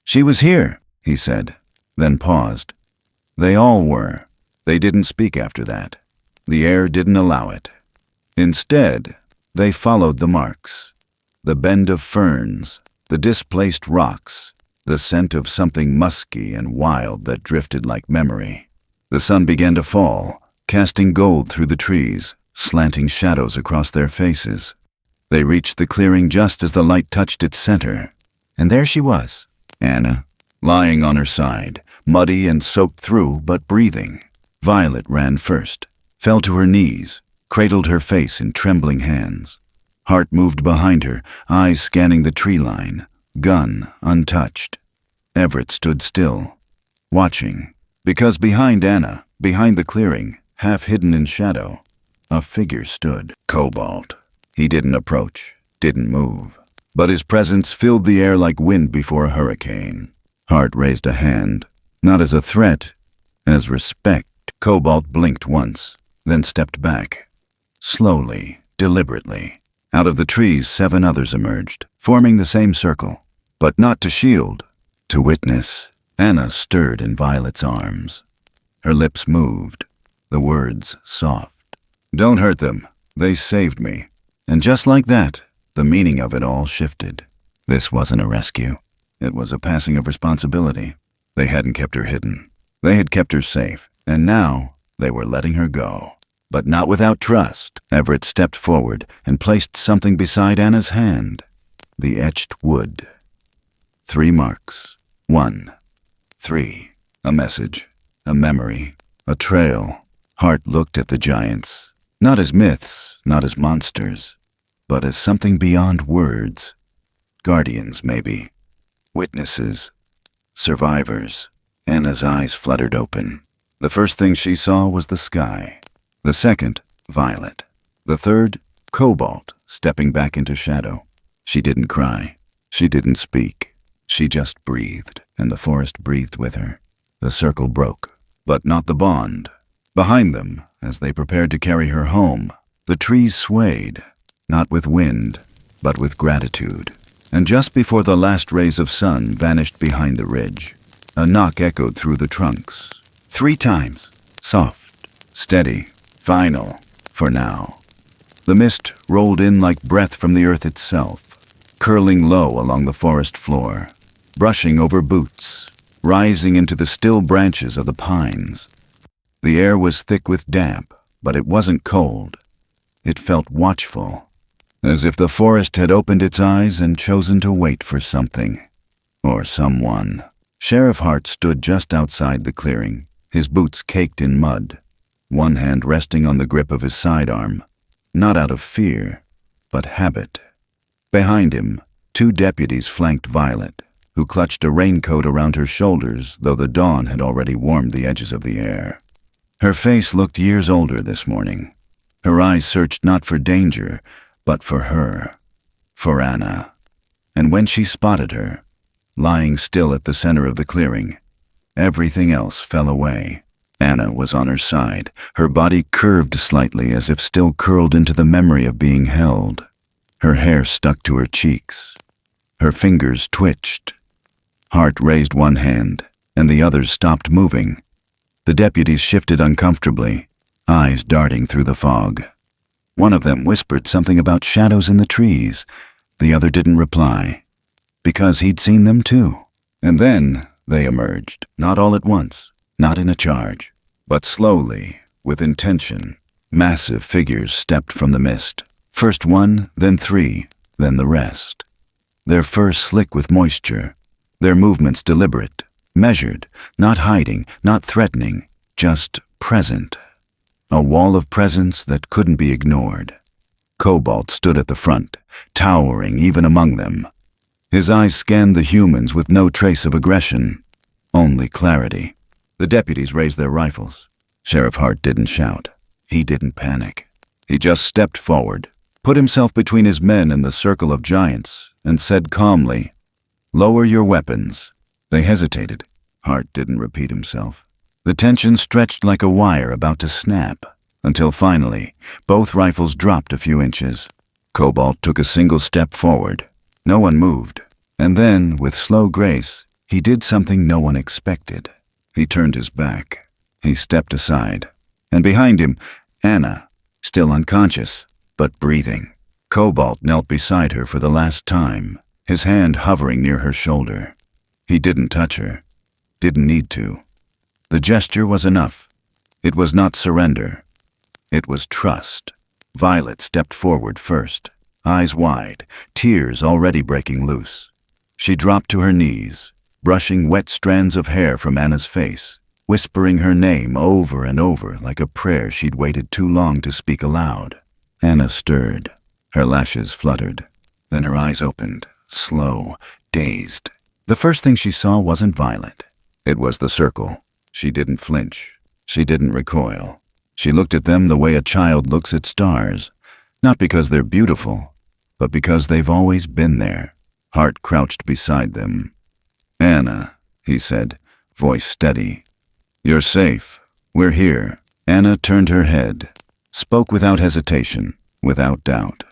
S2: "She was here," he said, then paused. They all were. They didn't speak after that. The air didn't allow it. Instead, they followed the marks. The bend of ferns, the displaced rocks, the scent of something musky and wild that drifted like memory. The sun began to fall, casting gold through the trees, slanting shadows across their faces. They reached the clearing just as the light touched its center. And there she was, Anna, lying on her side, muddy and soaked through, but breathing. Violet ran first, fell to her knees, cradled her face in trembling hands. Hart moved behind her, eyes scanning the tree line, gun untouched. Everett stood still, watching, because behind Anna, behind the clearing, half hidden in shadow, a figure stood. Cobalt. He didn't approach, didn't move, but his presence filled the air like wind before a hurricane. Hart raised a hand, not as a threat, as respect. Cobalt blinked once, then stepped back. Slowly, deliberately. Out of the trees, 7 others emerged, forming the same circle, but not to shield, to witness. Anna stirred in Violet's arms. Her lips moved, the words soft. "Don't hurt them. They saved me." And just like that, the meaning of it all shifted. This wasn't a rescue. It was a passing of responsibility. They hadn't kept her hidden. They had kept her safe, and now they were letting her go. But not without trust. Everett stepped forward and placed something beside Anna's hand. The etched wood. 3 marks. 1, 3. A message. A memory. A trail. Hart looked at the giants. Not as myths, not as monsters, but as something beyond words. Guardians, maybe. Witnesses. Survivors. Anna's eyes fluttered open. The first thing she saw was the sky. The second, Violet. The third, Cobalt, stepping back into shadow. She didn't cry. She didn't speak. She just breathed, and the forest breathed with her. The circle broke, but not the bond. Behind them, as they prepared to carry her home, the trees swayed, not with wind, but with gratitude. And just before the last rays of sun vanished behind the ridge, a knock echoed through the trunks. 3 times. Soft, steady, final, for now. The mist rolled in like breath from the earth itself, curling low along the forest floor, brushing over boots, rising into the still branches of the pines. The air was thick with damp, but it wasn't cold. It felt watchful, as if the forest had opened its eyes and chosen to wait for something, or someone. Sheriff Hart stood just outside the clearing, his boots caked in mud, one hand resting on the grip of his sidearm, not out of fear, but habit. Behind him, 2 deputies flanked Violet, who clutched a raincoat around her shoulders, though the dawn had already warmed the edges of the air. Her face looked years older this morning. Her eyes searched not for danger, but for her, for Anna. And when she spotted her, lying still at the center of the clearing, everything else fell away. Anna was on her side, her body curved slightly as if still curled into the memory of being held. Her hair stuck to her cheeks. Her fingers twitched. Hart raised one hand, and the others stopped moving. The deputies shifted uncomfortably, eyes darting through the fog. One of them whispered something about shadows in the trees. The other didn't reply, because he'd seen them too. And then they emerged, not all at once, not in a charge, but slowly, with intention. Massive figures stepped from the mist. First 1, then 3, then the rest. Their fur slick with moisture, their movements deliberate, measured, not hiding, not threatening, just present. A wall of presence that couldn't be ignored. Cobalt stood at the front, towering even among them. His eyes scanned the humans with no trace of aggression, only clarity. The deputies raised their rifles. Sheriff Hart didn't shout. He didn't panic. He just stepped forward, put himself between his men and the circle of giants, and said calmly, "Lower your weapons." They hesitated. Hart didn't repeat himself. The tension stretched like a wire about to snap, until finally, both rifles dropped a few inches. Cobalt took a single step forward. No one moved. And then, with slow grace, he did something no one expected. He turned his back. He stepped aside. And behind him, Anna, still unconscious, but breathing. Cobalt knelt beside her for the last time, his hand hovering near her shoulder. He didn't touch her. Didn't need to. The gesture was enough. It was not surrender. It was trust. Violet stepped forward first, eyes wide, tears already breaking loose. She dropped to her knees, brushing wet strands of hair from Anna's face, whispering her name over and over like a prayer she'd waited too long to speak aloud. Anna stirred. Her lashes fluttered. Then her eyes opened, slow, dazed. The first thing she saw wasn't Violet. It was the circle. She didn't flinch. She didn't recoil. She looked at them the way a child looks at stars, not because they're beautiful, but because they've always been there. Hart crouched beside them. "Anna," he said, voice steady. "You're safe. We're here." Anna turned her head, spoke without hesitation, without doubt.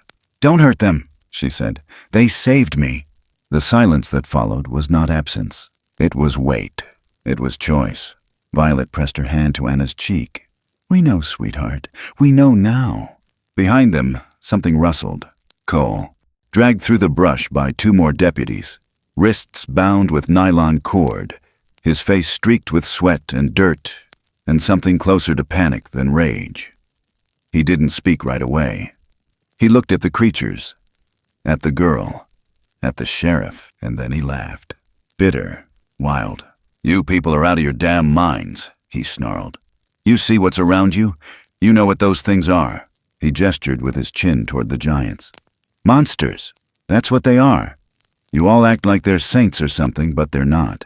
S2: "Don't hurt them," she said. "They saved me." The silence that followed was not absence. It was weight. It was choice. Violet pressed her hand to Anna's cheek. "We know, sweetheart. We know now." Behind them, something rustled. Cole, dragged through the brush by 2 more deputies, wrists bound with nylon cord, his face streaked with sweat and dirt, and something closer to panic than rage. He didn't speak right away. He looked at the creatures, at the girl, at the sheriff, and then he laughed. Bitter, wild. "You people are out of your damn minds," he snarled. "You see what's around you? You know what those things are." He gestured with his chin toward the giants. "Monsters. That's what they are. You all act like they're saints or something, but they're not.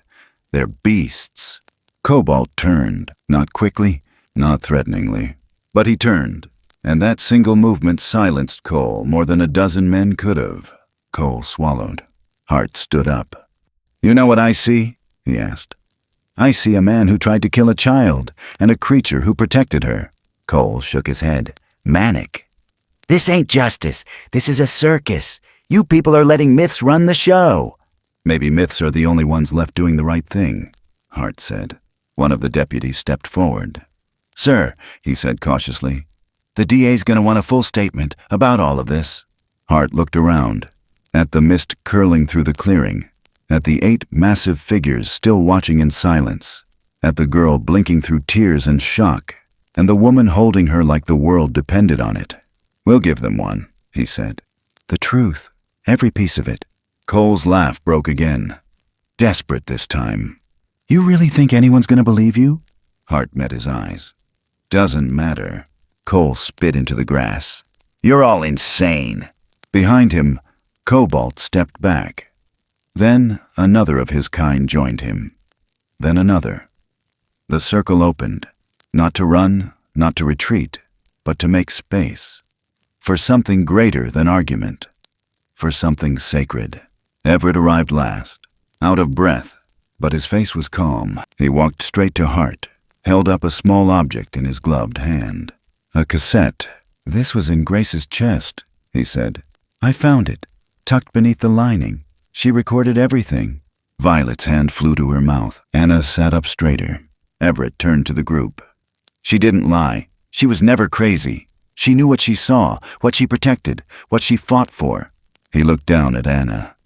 S2: They're beasts." Cobalt turned, not quickly, not threateningly. But he turned, and that single movement silenced Cole more than a dozen men could have. Cole swallowed. Hart stood up. "You know what I see?" he asked. I see a man who tried to kill a child and a creature who protected her. Cole shook his head. Manic. This ain't justice. This is a circus. You people are letting myths run the show. Maybe myths are the only ones left doing the right thing, Hart said. One of the deputies stepped forward. Sir, he said cautiously, the DA's gonna want a full statement about all of this. Hart looked around, at the mist curling through the clearing, at the 8 massive figures still watching in silence, at the girl blinking through tears and shock, and the woman holding her like the world depended on it. We'll give them one, he said. The truth, every piece of it. Cole's laugh broke again. Desperate this time. You really think anyone's gonna believe you? Hart met his eyes. Doesn't matter. Cole spit into the grass. You're all insane. Behind him, Cobalt stepped back. Then another of his kind joined him. Then another. The circle opened, not to run, not to retreat, but to make space. For something greater than argument. For something sacred. Everett arrived last, out of breath, but his face was calm. He walked straight to Hart, held up a small object in his gloved hand. A cassette. This was in Grace's chest, he said. I found it, tucked beneath the lining. She recorded everything. Violet's hand flew to her mouth. Anna sat up straighter. Everett turned to the group. She didn't lie. She was never crazy. She knew what she saw, what she protected, what she fought for. He looked down at Anna.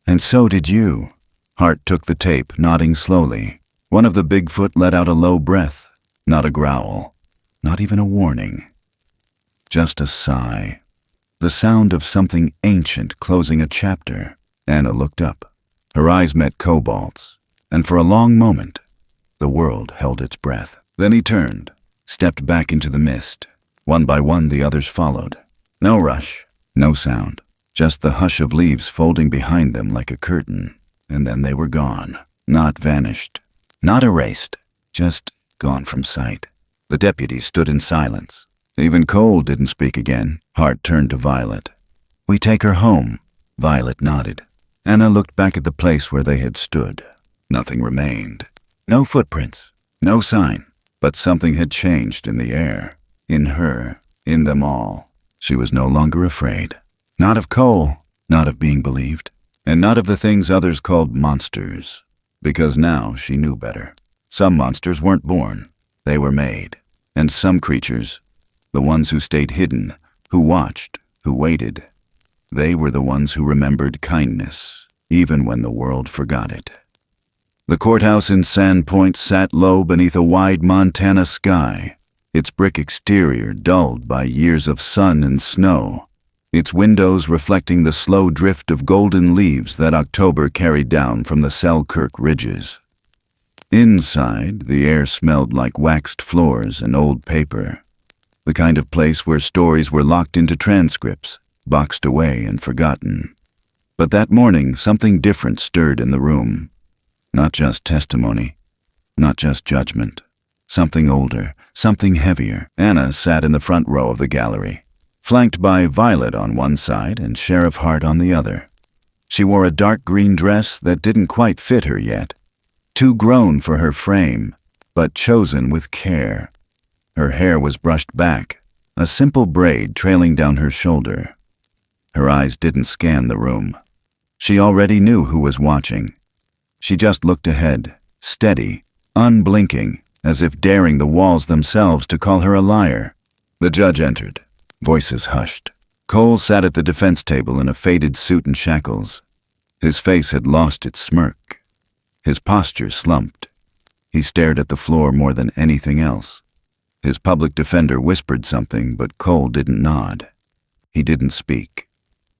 S2: And so did you. Hart took the tape, nodding slowly. One of the Bigfoot let out a low breath. Not a growl. Not even a warning. Just a sigh. The sound of something ancient closing a chapter. Anna looked up. Her eyes met Cobalt's, and for a long moment, the world held its breath. Then he turned, stepped back into the mist. One by one, the others followed. No rush, no sound. Just the hush of leaves folding behind them like a curtain, and then they were gone. Not vanished, not erased, just gone from sight. The deputies stood in silence. Even Cole didn't speak again. Hart turned to Violet. We take her home. Violet nodded. Anna looked back at the place where they had stood. Nothing remained. No footprints, no sign, but something had changed in the air, in her, in them all. She was no longer afraid. Not of Cole, not of being believed, and not of the things others called monsters, because now she knew better. Some monsters weren't born, they were made, and some creatures, the ones who stayed hidden, who watched, who waited, they were the ones who remembered kindness, even when the world forgot it. The courthouse in Sandpoint sat low beneath a wide Montana sky, its brick exterior dulled by years of sun and snow, its windows reflecting the slow drift of golden leaves that October carried down from the Selkirk ridges. Inside, the air smelled like waxed floors and old paper, the kind of place where stories were locked into transcripts, boxed away and forgotten. But that morning, something different stirred in the room. Not just testimony, not just judgment. Something older, something heavier. Anna sat in the front row of the gallery, flanked by Violet on one side and Sheriff Hart on the other. She wore a dark green dress that didn't quite fit her yet, too grown for her frame, but chosen with care. Her hair was brushed back, a simple braid trailing down her shoulder. Her eyes didn't scan the room. She already knew who was watching. She just looked ahead, steady, unblinking, as if daring the walls themselves to call her a liar. The judge entered. Voices hushed. Cole sat at the defense table in a faded suit and shackles. His face had lost its smirk. His posture slumped. He stared at the floor more than anything else. His public defender whispered something, but Cole didn't nod. He didn't speak.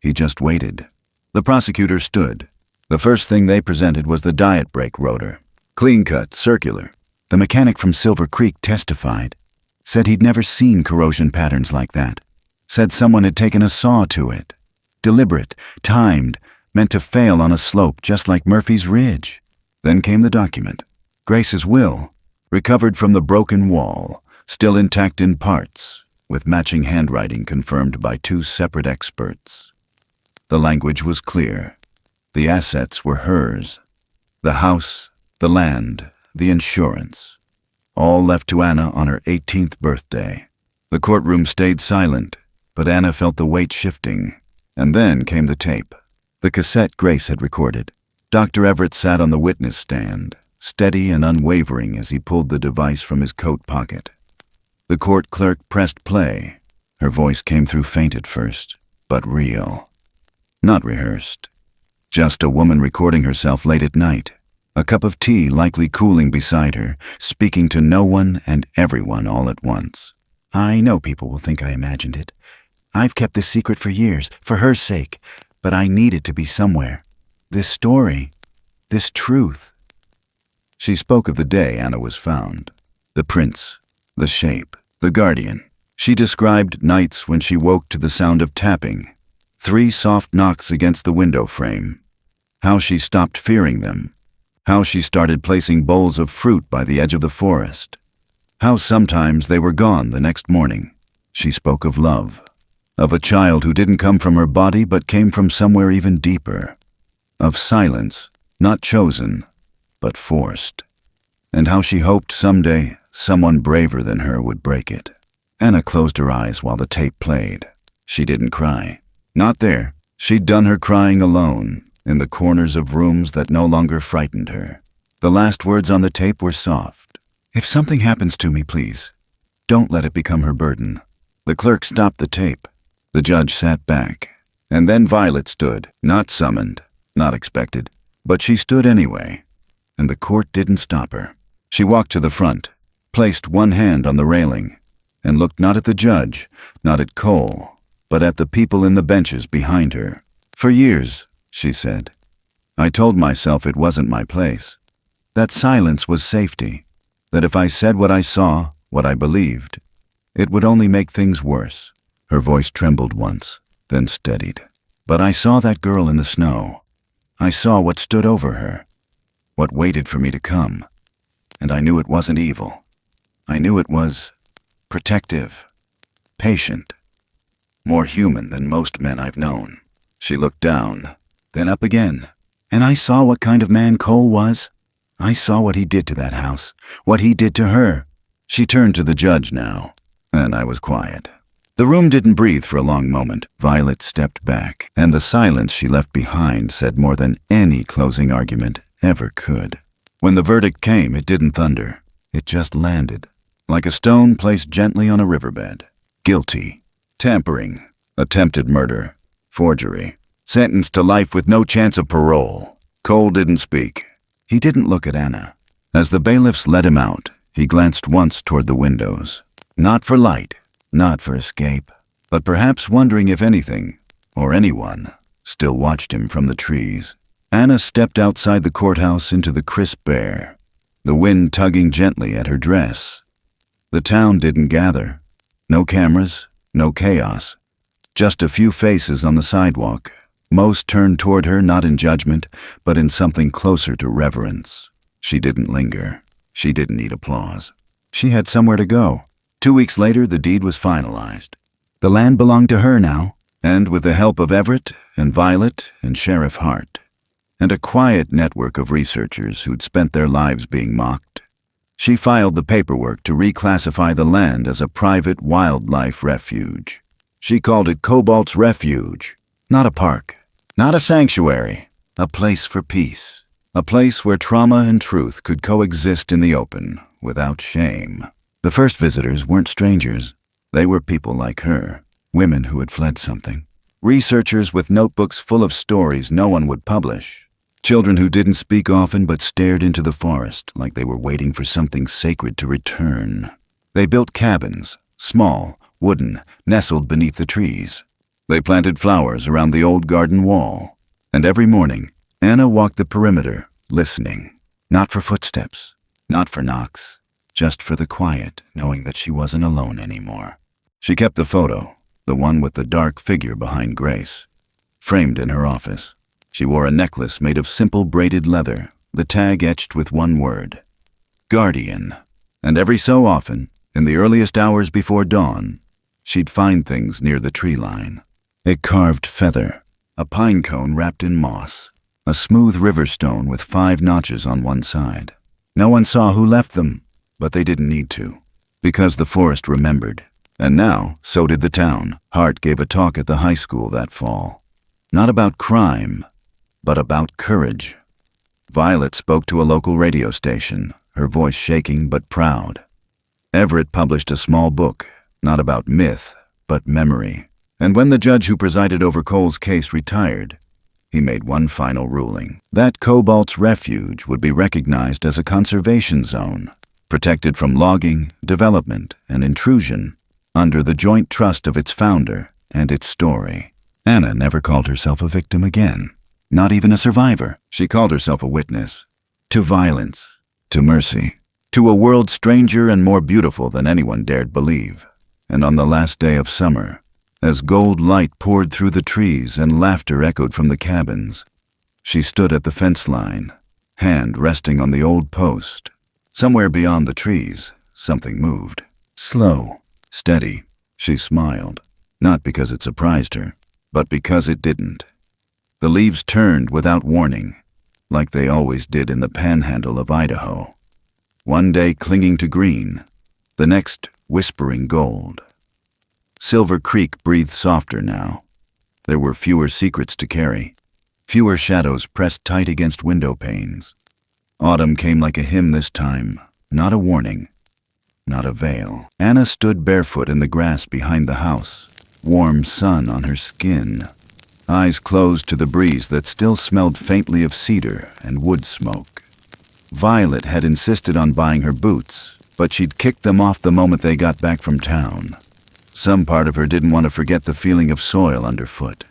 S2: He just waited. The prosecutor stood. The first thing they presented was the diet break rotor. Clean-cut, circular. The mechanic from Silver Creek testified. Said he'd never seen corrosion patterns like that. Said someone had taken a saw to it. Deliberate, timed, meant to fail on a slope just like Murphy's Ridge. Then came the document. Grace's will, recovered from the broken wall, still intact in parts, with matching handwriting confirmed by 2 separate experts. The language was clear. The assets were hers. The house, the land, the insurance. All left to Anna on her 18th birthday. The courtroom stayed silent, but Anna felt the weight shifting. And then came the tape. The cassette Grace had recorded. Dr. Everett sat on the witness stand, steady and unwavering as he pulled the device from his coat pocket. The court clerk pressed play. Her voice came through faint at first, but real. Not rehearsed. Just a woman recording herself late at night, a cup of tea likely cooling beside her, speaking to no one and everyone all at once. I know people will think I imagined it. I've kept this secret for years, for her sake, but I need it to be somewhere. This story, this truth. She spoke of the day Anna was found. The prints, the shape, the guardian. She described nights when she woke to the sound of tapping, 3 soft knocks against the window frame. How she stopped fearing them. How she started placing bowls of fruit by the edge of the forest. How sometimes they were gone the next morning. She spoke of love. Of a child who didn't come from her body but came from somewhere even deeper. Of silence, not chosen, but forced. And how she hoped someday someone braver than her would break it. Anna closed her eyes while the tape played. She didn't cry. Not there. She'd done her crying alone, in the corners of rooms that no longer frightened her. The last words on the tape were soft. If something happens to me, please, don't let it become her burden. The clerk stopped the tape. The judge sat back. And then Violet stood, not summoned, not expected. But she stood anyway. And the court didn't stop her. She walked to the front, placed one hand on the railing, and looked not at the judge, not at Cole, but at the people in the benches behind her. For years, she said, I told myself it wasn't my place. That silence was safety. That if I said what I saw, what I believed, it would only make things worse. Her voice trembled once, then steadied. But I saw that girl in the snow. I saw what stood over her, what waited for me to come. And I knew it wasn't evil. I knew it was protective, patient, more human than most men I've known. She looked down, then up again. And I saw what kind of man Cole was. I saw what he did to that house, what he did to her. She turned to the judge now, and I was quiet. The room didn't breathe for a long moment. Violet stepped back, and the silence she left behind said more than any closing argument ever could. When the verdict came, it didn't thunder. It just landed, like a stone placed gently on a riverbed. Guilty. Tampering. Attempted murder. Forgery. Sentenced to life with no chance of parole. Cole didn't speak. He didn't look at Anna. As the bailiffs let him out, he glanced once toward the windows. Not for light. Not for escape, but perhaps wondering if anything, or anyone, still watched him from the trees. Anna stepped outside the courthouse into the crisp air, the wind tugging gently at her dress. The town didn't gather. No cameras, no chaos. Just a few faces on the sidewalk, most turned toward her not in judgment, but in something closer to reverence. She didn't linger. She didn't need applause. She had somewhere to go. 2 weeks later, the deed was finalized. The land belonged to her now, and with the help of Everett and Violet and Sheriff Hart, and a quiet network of researchers who'd spent their lives being mocked, she filed the paperwork to reclassify the land as a private wildlife refuge. She called it Cobalt's Refuge. Not a park, not a sanctuary, a place for peace, a place where trauma and truth could coexist in the open without shame. The first visitors weren't strangers. They were people like her, women who had fled something. Researchers with notebooks full of stories no one would publish. Children who didn't speak often but stared into the forest like they were waiting for something sacred to return. They built cabins, small, wooden, nestled beneath the trees. They planted flowers around the old garden wall. And every morning, Anna walked the perimeter, listening. Not for footsteps, not for knocks. Just for the quiet, knowing that she wasn't alone anymore. She kept the photo, the one with the dark figure behind Grace, framed in her office. She wore a necklace made of simple braided leather, the tag etched with one word, Guardian. And every so often, in the earliest hours before dawn, she'd find things near the tree line. A carved feather, a pine cone wrapped in moss, a smooth river stone with 5 notches on one side. No one saw who left them, but they didn't need to, because the forest remembered. And now, so did the town. Hart gave a talk at the high school that fall. Not about crime, but about courage. Violet spoke to a local radio station, her voice shaking but proud. Everett published a small book, not about myth, but memory. And when the judge who presided over Cole's case retired, he made one final ruling. That Cobalt's Refuge would be recognized as a conservation zone, protected from logging, development, and intrusion, under the joint trust of its founder and its story. Anna never called herself a victim again, not even a survivor. She called herself a witness to violence, to mercy, to a world stranger and more beautiful than anyone dared believe. And on the last day of summer, as gold light poured through the trees and laughter echoed from the cabins, she stood at the fence line, hand resting on the old post. Somewhere beyond the trees, something moved. Slow, steady. She smiled, not because it surprised her, but because it didn't. The leaves turned without warning, like they always did in the panhandle of Idaho. One day clinging to green, the next whispering gold. Silver Creek breathed softer now. There were fewer secrets to carry, fewer shadows pressed tight against window panes. Autumn came like a hymn this time, not a warning, not a veil. Anna stood barefoot in the grass behind the house, warm sun on her skin, eyes closed to the breeze that still smelled faintly of cedar and wood smoke. Violet had insisted on buying her boots, but she'd kicked them off the moment they got back from town. Some part of her didn't want to forget the feeling of soil underfoot,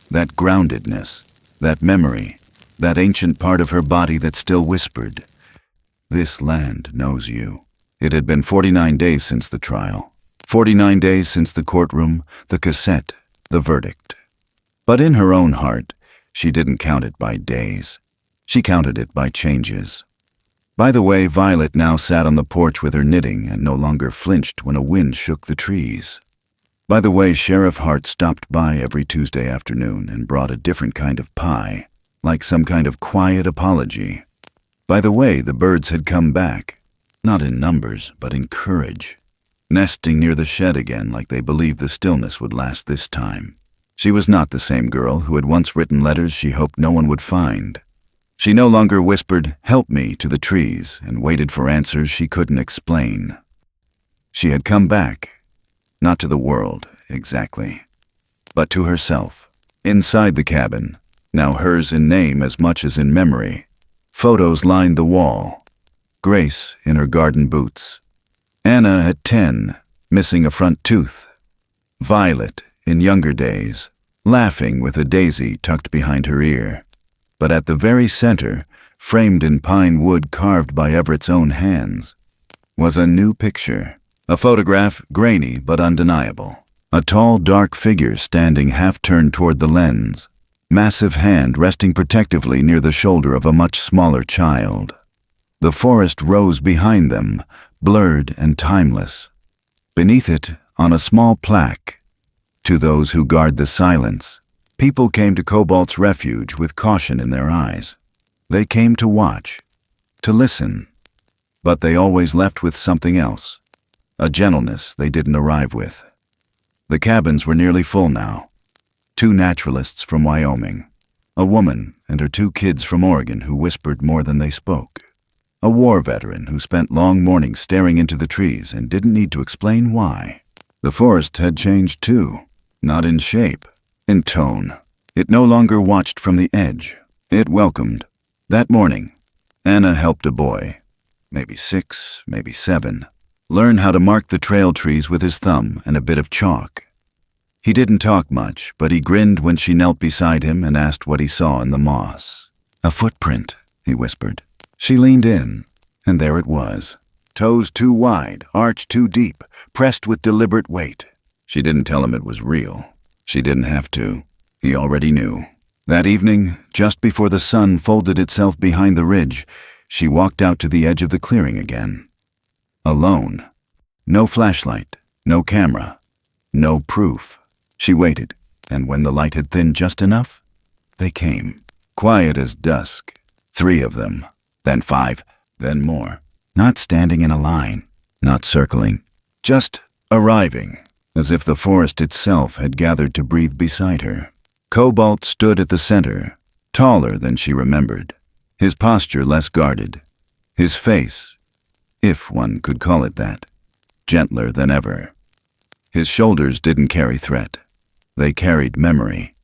S2: that groundedness, that memory, that ancient part of her body that still whispered, "This land knows you." It had been 49 days since the trial, 49 days since the courtroom, the cassette, the verdict. But in her own heart, she didn't count it by days. She counted it by changes. By the way, Violet now sat on the porch with her knitting and no longer flinched when a wind shook the trees. By the way, Sheriff Hart stopped by every Tuesday afternoon and brought a different kind of pie, like some kind of quiet apology. By the way, the birds had come back, not in numbers, but in courage, nesting near the shed again like they believed the stillness would last this time. She was not the same girl who had once written letters she hoped no one would find. She no longer whispered, "Help me," to the trees and waited for answers she couldn't explain. She had come back, not to the world, exactly, but to herself. Inside the cabin, now hers in name as much as in memory, photos lined the wall. Grace in her garden boots. Anna at 10, missing a front tooth. Violet in younger days, laughing with a daisy tucked behind her ear. But at the very center, framed in pine wood carved by Everett's own hands, was a new picture. A photograph, grainy but undeniable. A tall, dark figure standing half-turned toward the lens, massive hand resting protectively near the shoulder of a much smaller child. The forest rose behind them, blurred and timeless. Beneath it, on a small plaque, "To those who guard the silence." People came to Cobalt's Refuge with caution in their eyes. They came to watch, to listen, but they always left with something else, a gentleness they didn't arrive with. The cabins were nearly full now. 2 naturalists from Wyoming, a woman and her 2 kids from Oregon who whispered more than they spoke, a war veteran who spent long mornings staring into the trees and didn't need to explain why. The forest had changed too, not in shape, in tone. It no longer watched from the edge. It welcomed. That morning, Anna helped a boy, maybe 6, maybe 7, learn how to mark the trail trees with his thumb and a bit of chalk. He didn't talk much, but he grinned when she knelt beside him and asked what he saw in the moss. "A footprint," he whispered. She leaned in, and there it was. Toes too wide, arch too deep, pressed with deliberate weight. She didn't tell him it was real. She didn't have to. He already knew. That evening, just before the sun folded itself behind the ridge, she walked out to the edge of the clearing again. Alone. No flashlight, no camera, no proof. She waited, and when the light had thinned just enough, they came. Quiet as dusk. 3 of them, then 5, then more. Not standing in a line, not circling, just arriving, as if the forest itself had gathered to breathe beside her. Cobalt stood at the center, taller than she remembered, his posture less guarded, his face, if one could call it that, gentler than ever. His shoulders didn't carry threat. They carried memory.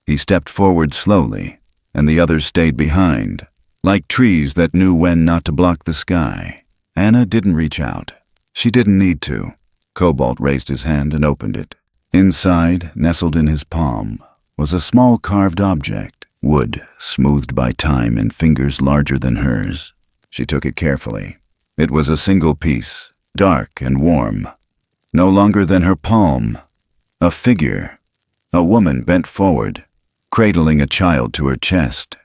S2: He stepped forward slowly, and the others stayed behind, like trees that knew when not to block the sky. Anna didn't reach out. She didn't need to. Cobalt raised his hand and opened it. Inside, nestled in his palm, was a small carved object, wood smoothed by time in fingers larger than hers. She took it carefully. It was a single piece, dark and warm. No longer than her palm. A figure. A woman bent forward, cradling a child to her chest.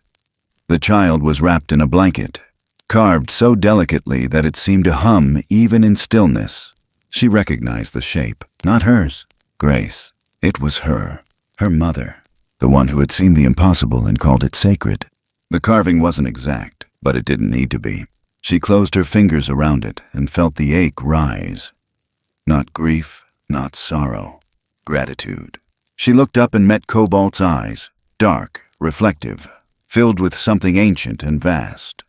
S2: The child was wrapped in a blanket, carved so delicately that it seemed to hum even in stillness. She recognized the shape, not hers. Grace. It was her mother, the one who had seen the impossible and called it sacred. The carving wasn't exact, but it didn't need to be. She closed her fingers around it and felt the ache rise. Not grief, not sorrow. Gratitude. She looked up and met Cobalt's eyes, dark, reflective, filled with something ancient and vast.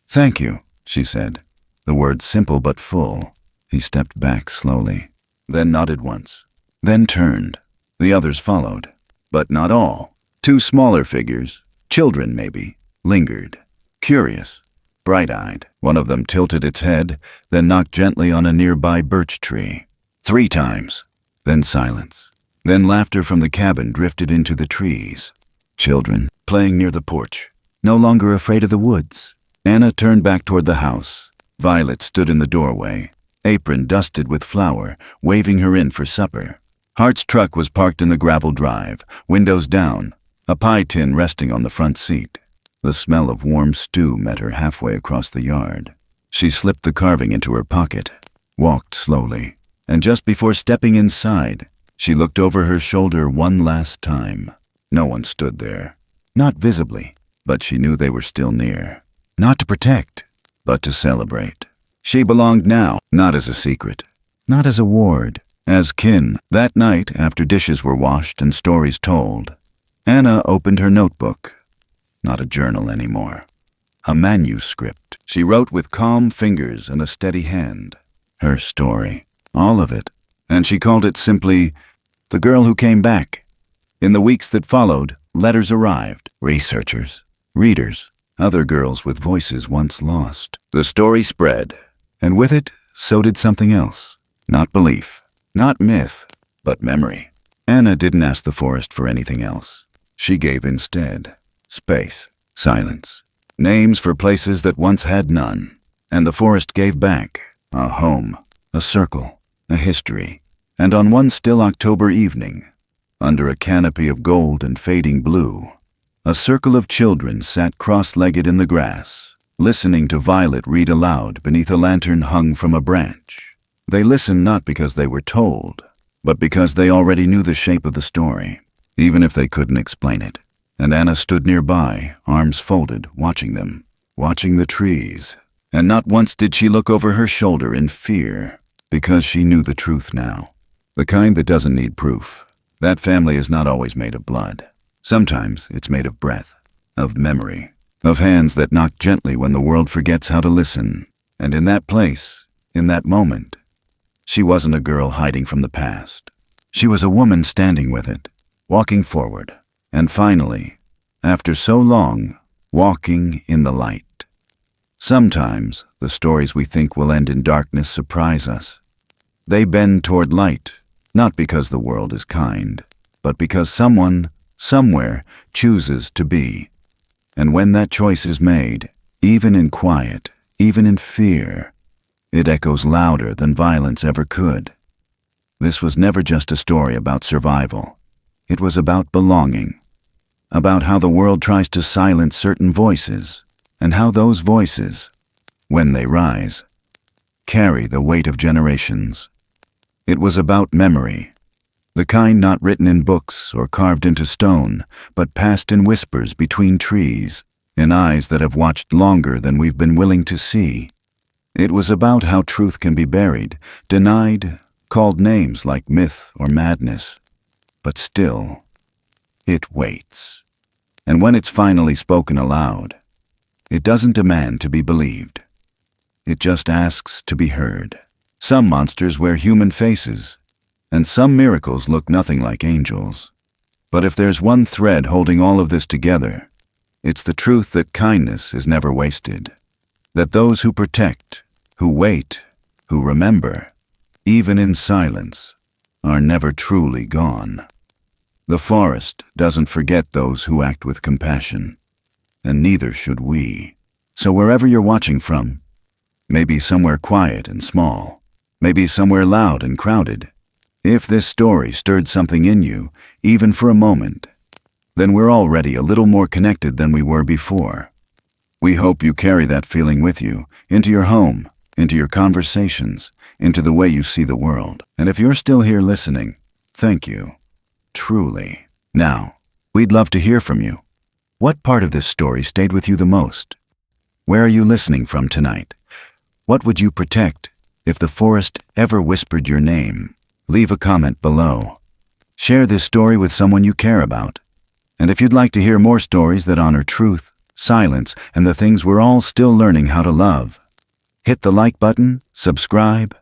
S2: "Thank you," she said, the words simple but full. He stepped back slowly, then nodded once, then turned. The others followed, but not all. Two smaller figures, children maybe, lingered, curious, bright-eyed. One of them tilted its head, then knocked gently on a nearby birch tree. 3 times, then silence. Then laughter from the cabin drifted into the trees. Children, playing near the porch, no longer afraid of the woods. Anna turned back toward the house. Violet stood in the doorway, apron dusted with flour, waving her in for supper. Hart's truck was parked in the gravel drive, windows down, a pie tin resting on the front seat. The smell of warm stew met her halfway across the yard. She slipped the carving into her pocket, walked slowly, and just before stepping inside, she looked over her shoulder one last time. No one stood there. Not visibly, but she knew they were still near. Not to protect, but to celebrate. She belonged now, not as a secret, not as a ward, as kin. That night, after dishes were washed and stories told, Anna opened her notebook. Not a journal anymore. A manuscript. She wrote with calm fingers and a steady hand. Her story. All of it. And she called it simply, "The Girl Who Came Back." In the weeks that followed, letters arrived. Researchers, readers, other girls with voices once lost. The story spread, and with it, so did something else. Not belief, not myth, but memory. Anna didn't ask the forest for anything else. She gave instead. Space, silence, names for places that once had none. And the forest gave back. A home, a circle, a history. And on one still October evening, under a canopy of gold and fading blue, a circle of children sat cross-legged in the grass, listening to Violet read aloud beneath a lantern hung from a branch. They listened not because they were told, but because they already knew the shape of the story, even if they couldn't explain it. And Anna stood nearby, arms folded, watching them, watching the trees. And not once did she look over her shoulder in fear, because she knew the truth now. The kind that doesn't need proof. That family is not always made of blood. Sometimes it's made of breath, of memory, of hands that knock gently when the world forgets how to listen. And in that place, in that moment, she wasn't a girl hiding from the past. She was a woman standing with it, walking forward. And finally, after so long, walking in the light. Sometimes the stories we think will end in darkness surprise us. They bend toward light, not because the world is kind, but because someone, somewhere, chooses to be. And when that choice is made, even in quiet, even in fear, it echoes louder than violence ever could. This was never just a story about survival. It was about belonging. About how the world tries to silence certain voices, and how those voices, when they rise, carry the weight of generations. It was about memory, the kind not written in books or carved into stone, but passed in whispers between trees. in eyes that have watched longer than we've been willing to see. It was about how truth can be buried, denied, called names like myth or madness. But still, it waits. And when it's finally spoken aloud, it doesn't demand to be believed. It just asks to be heard. Some monsters wear human faces, and some miracles look nothing like angels. But if there's one thread holding all of this together, it's the truth that kindness is never wasted. That those who protect, who wait, who remember, even in silence, are never truly gone. The forest doesn't forget those who act with compassion, and neither should we. So wherever you're watching from, maybe somewhere quiet and small, maybe somewhere loud and crowded, if this story stirred something in you, even for a moment, then we're already a little more connected than we were before. We hope you carry that feeling with you, into your home, into your conversations, into the way you see the world. And if you're still here listening, thank you. Truly. Now, we'd love to hear from you. What part of this story stayed with you the most? Where are you listening from tonight? What would you protect if the forest ever whispered your name? Leave a comment below. Share this story with someone you care about. And if you'd like to hear more stories that honor truth, silence, and the things we're all still learning how to love, hit the like button, subscribe,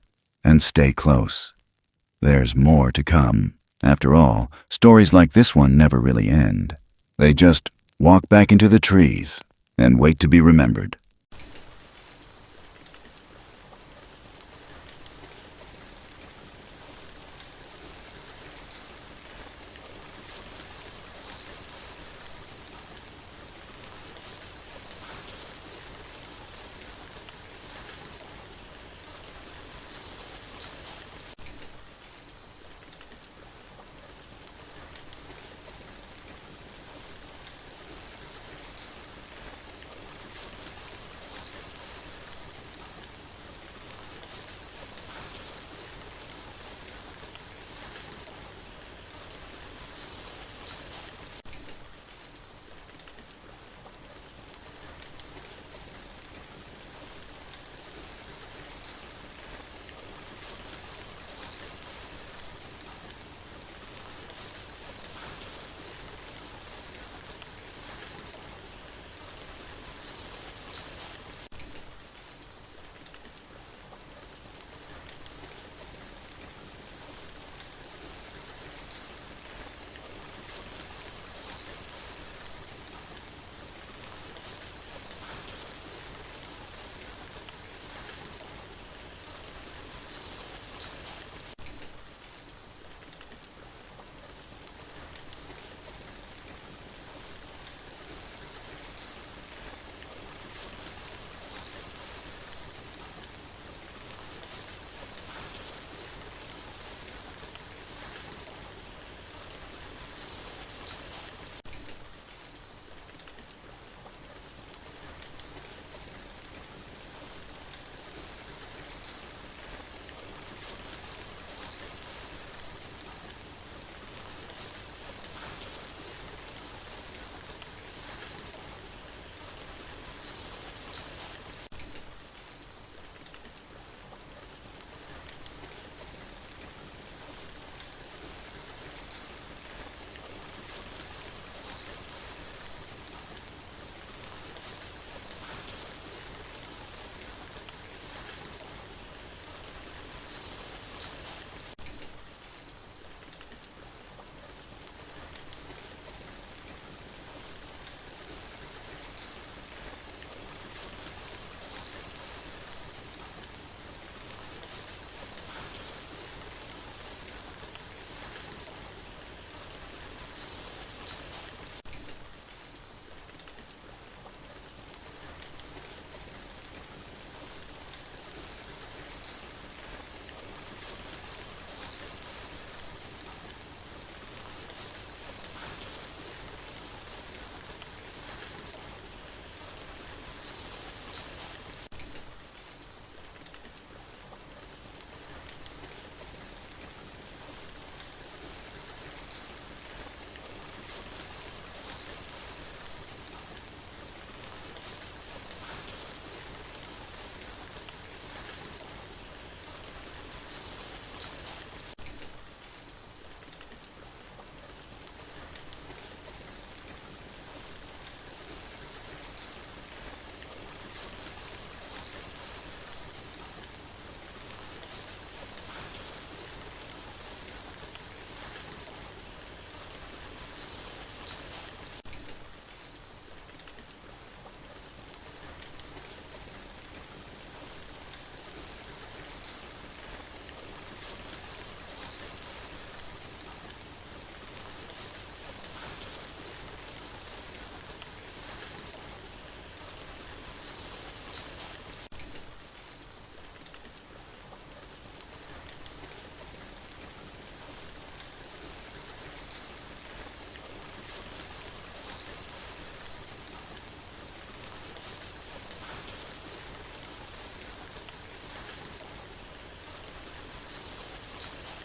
S2: and stay close. There's more to come. After all, stories like this one never really end. They just walk back into the trees and wait to be remembered.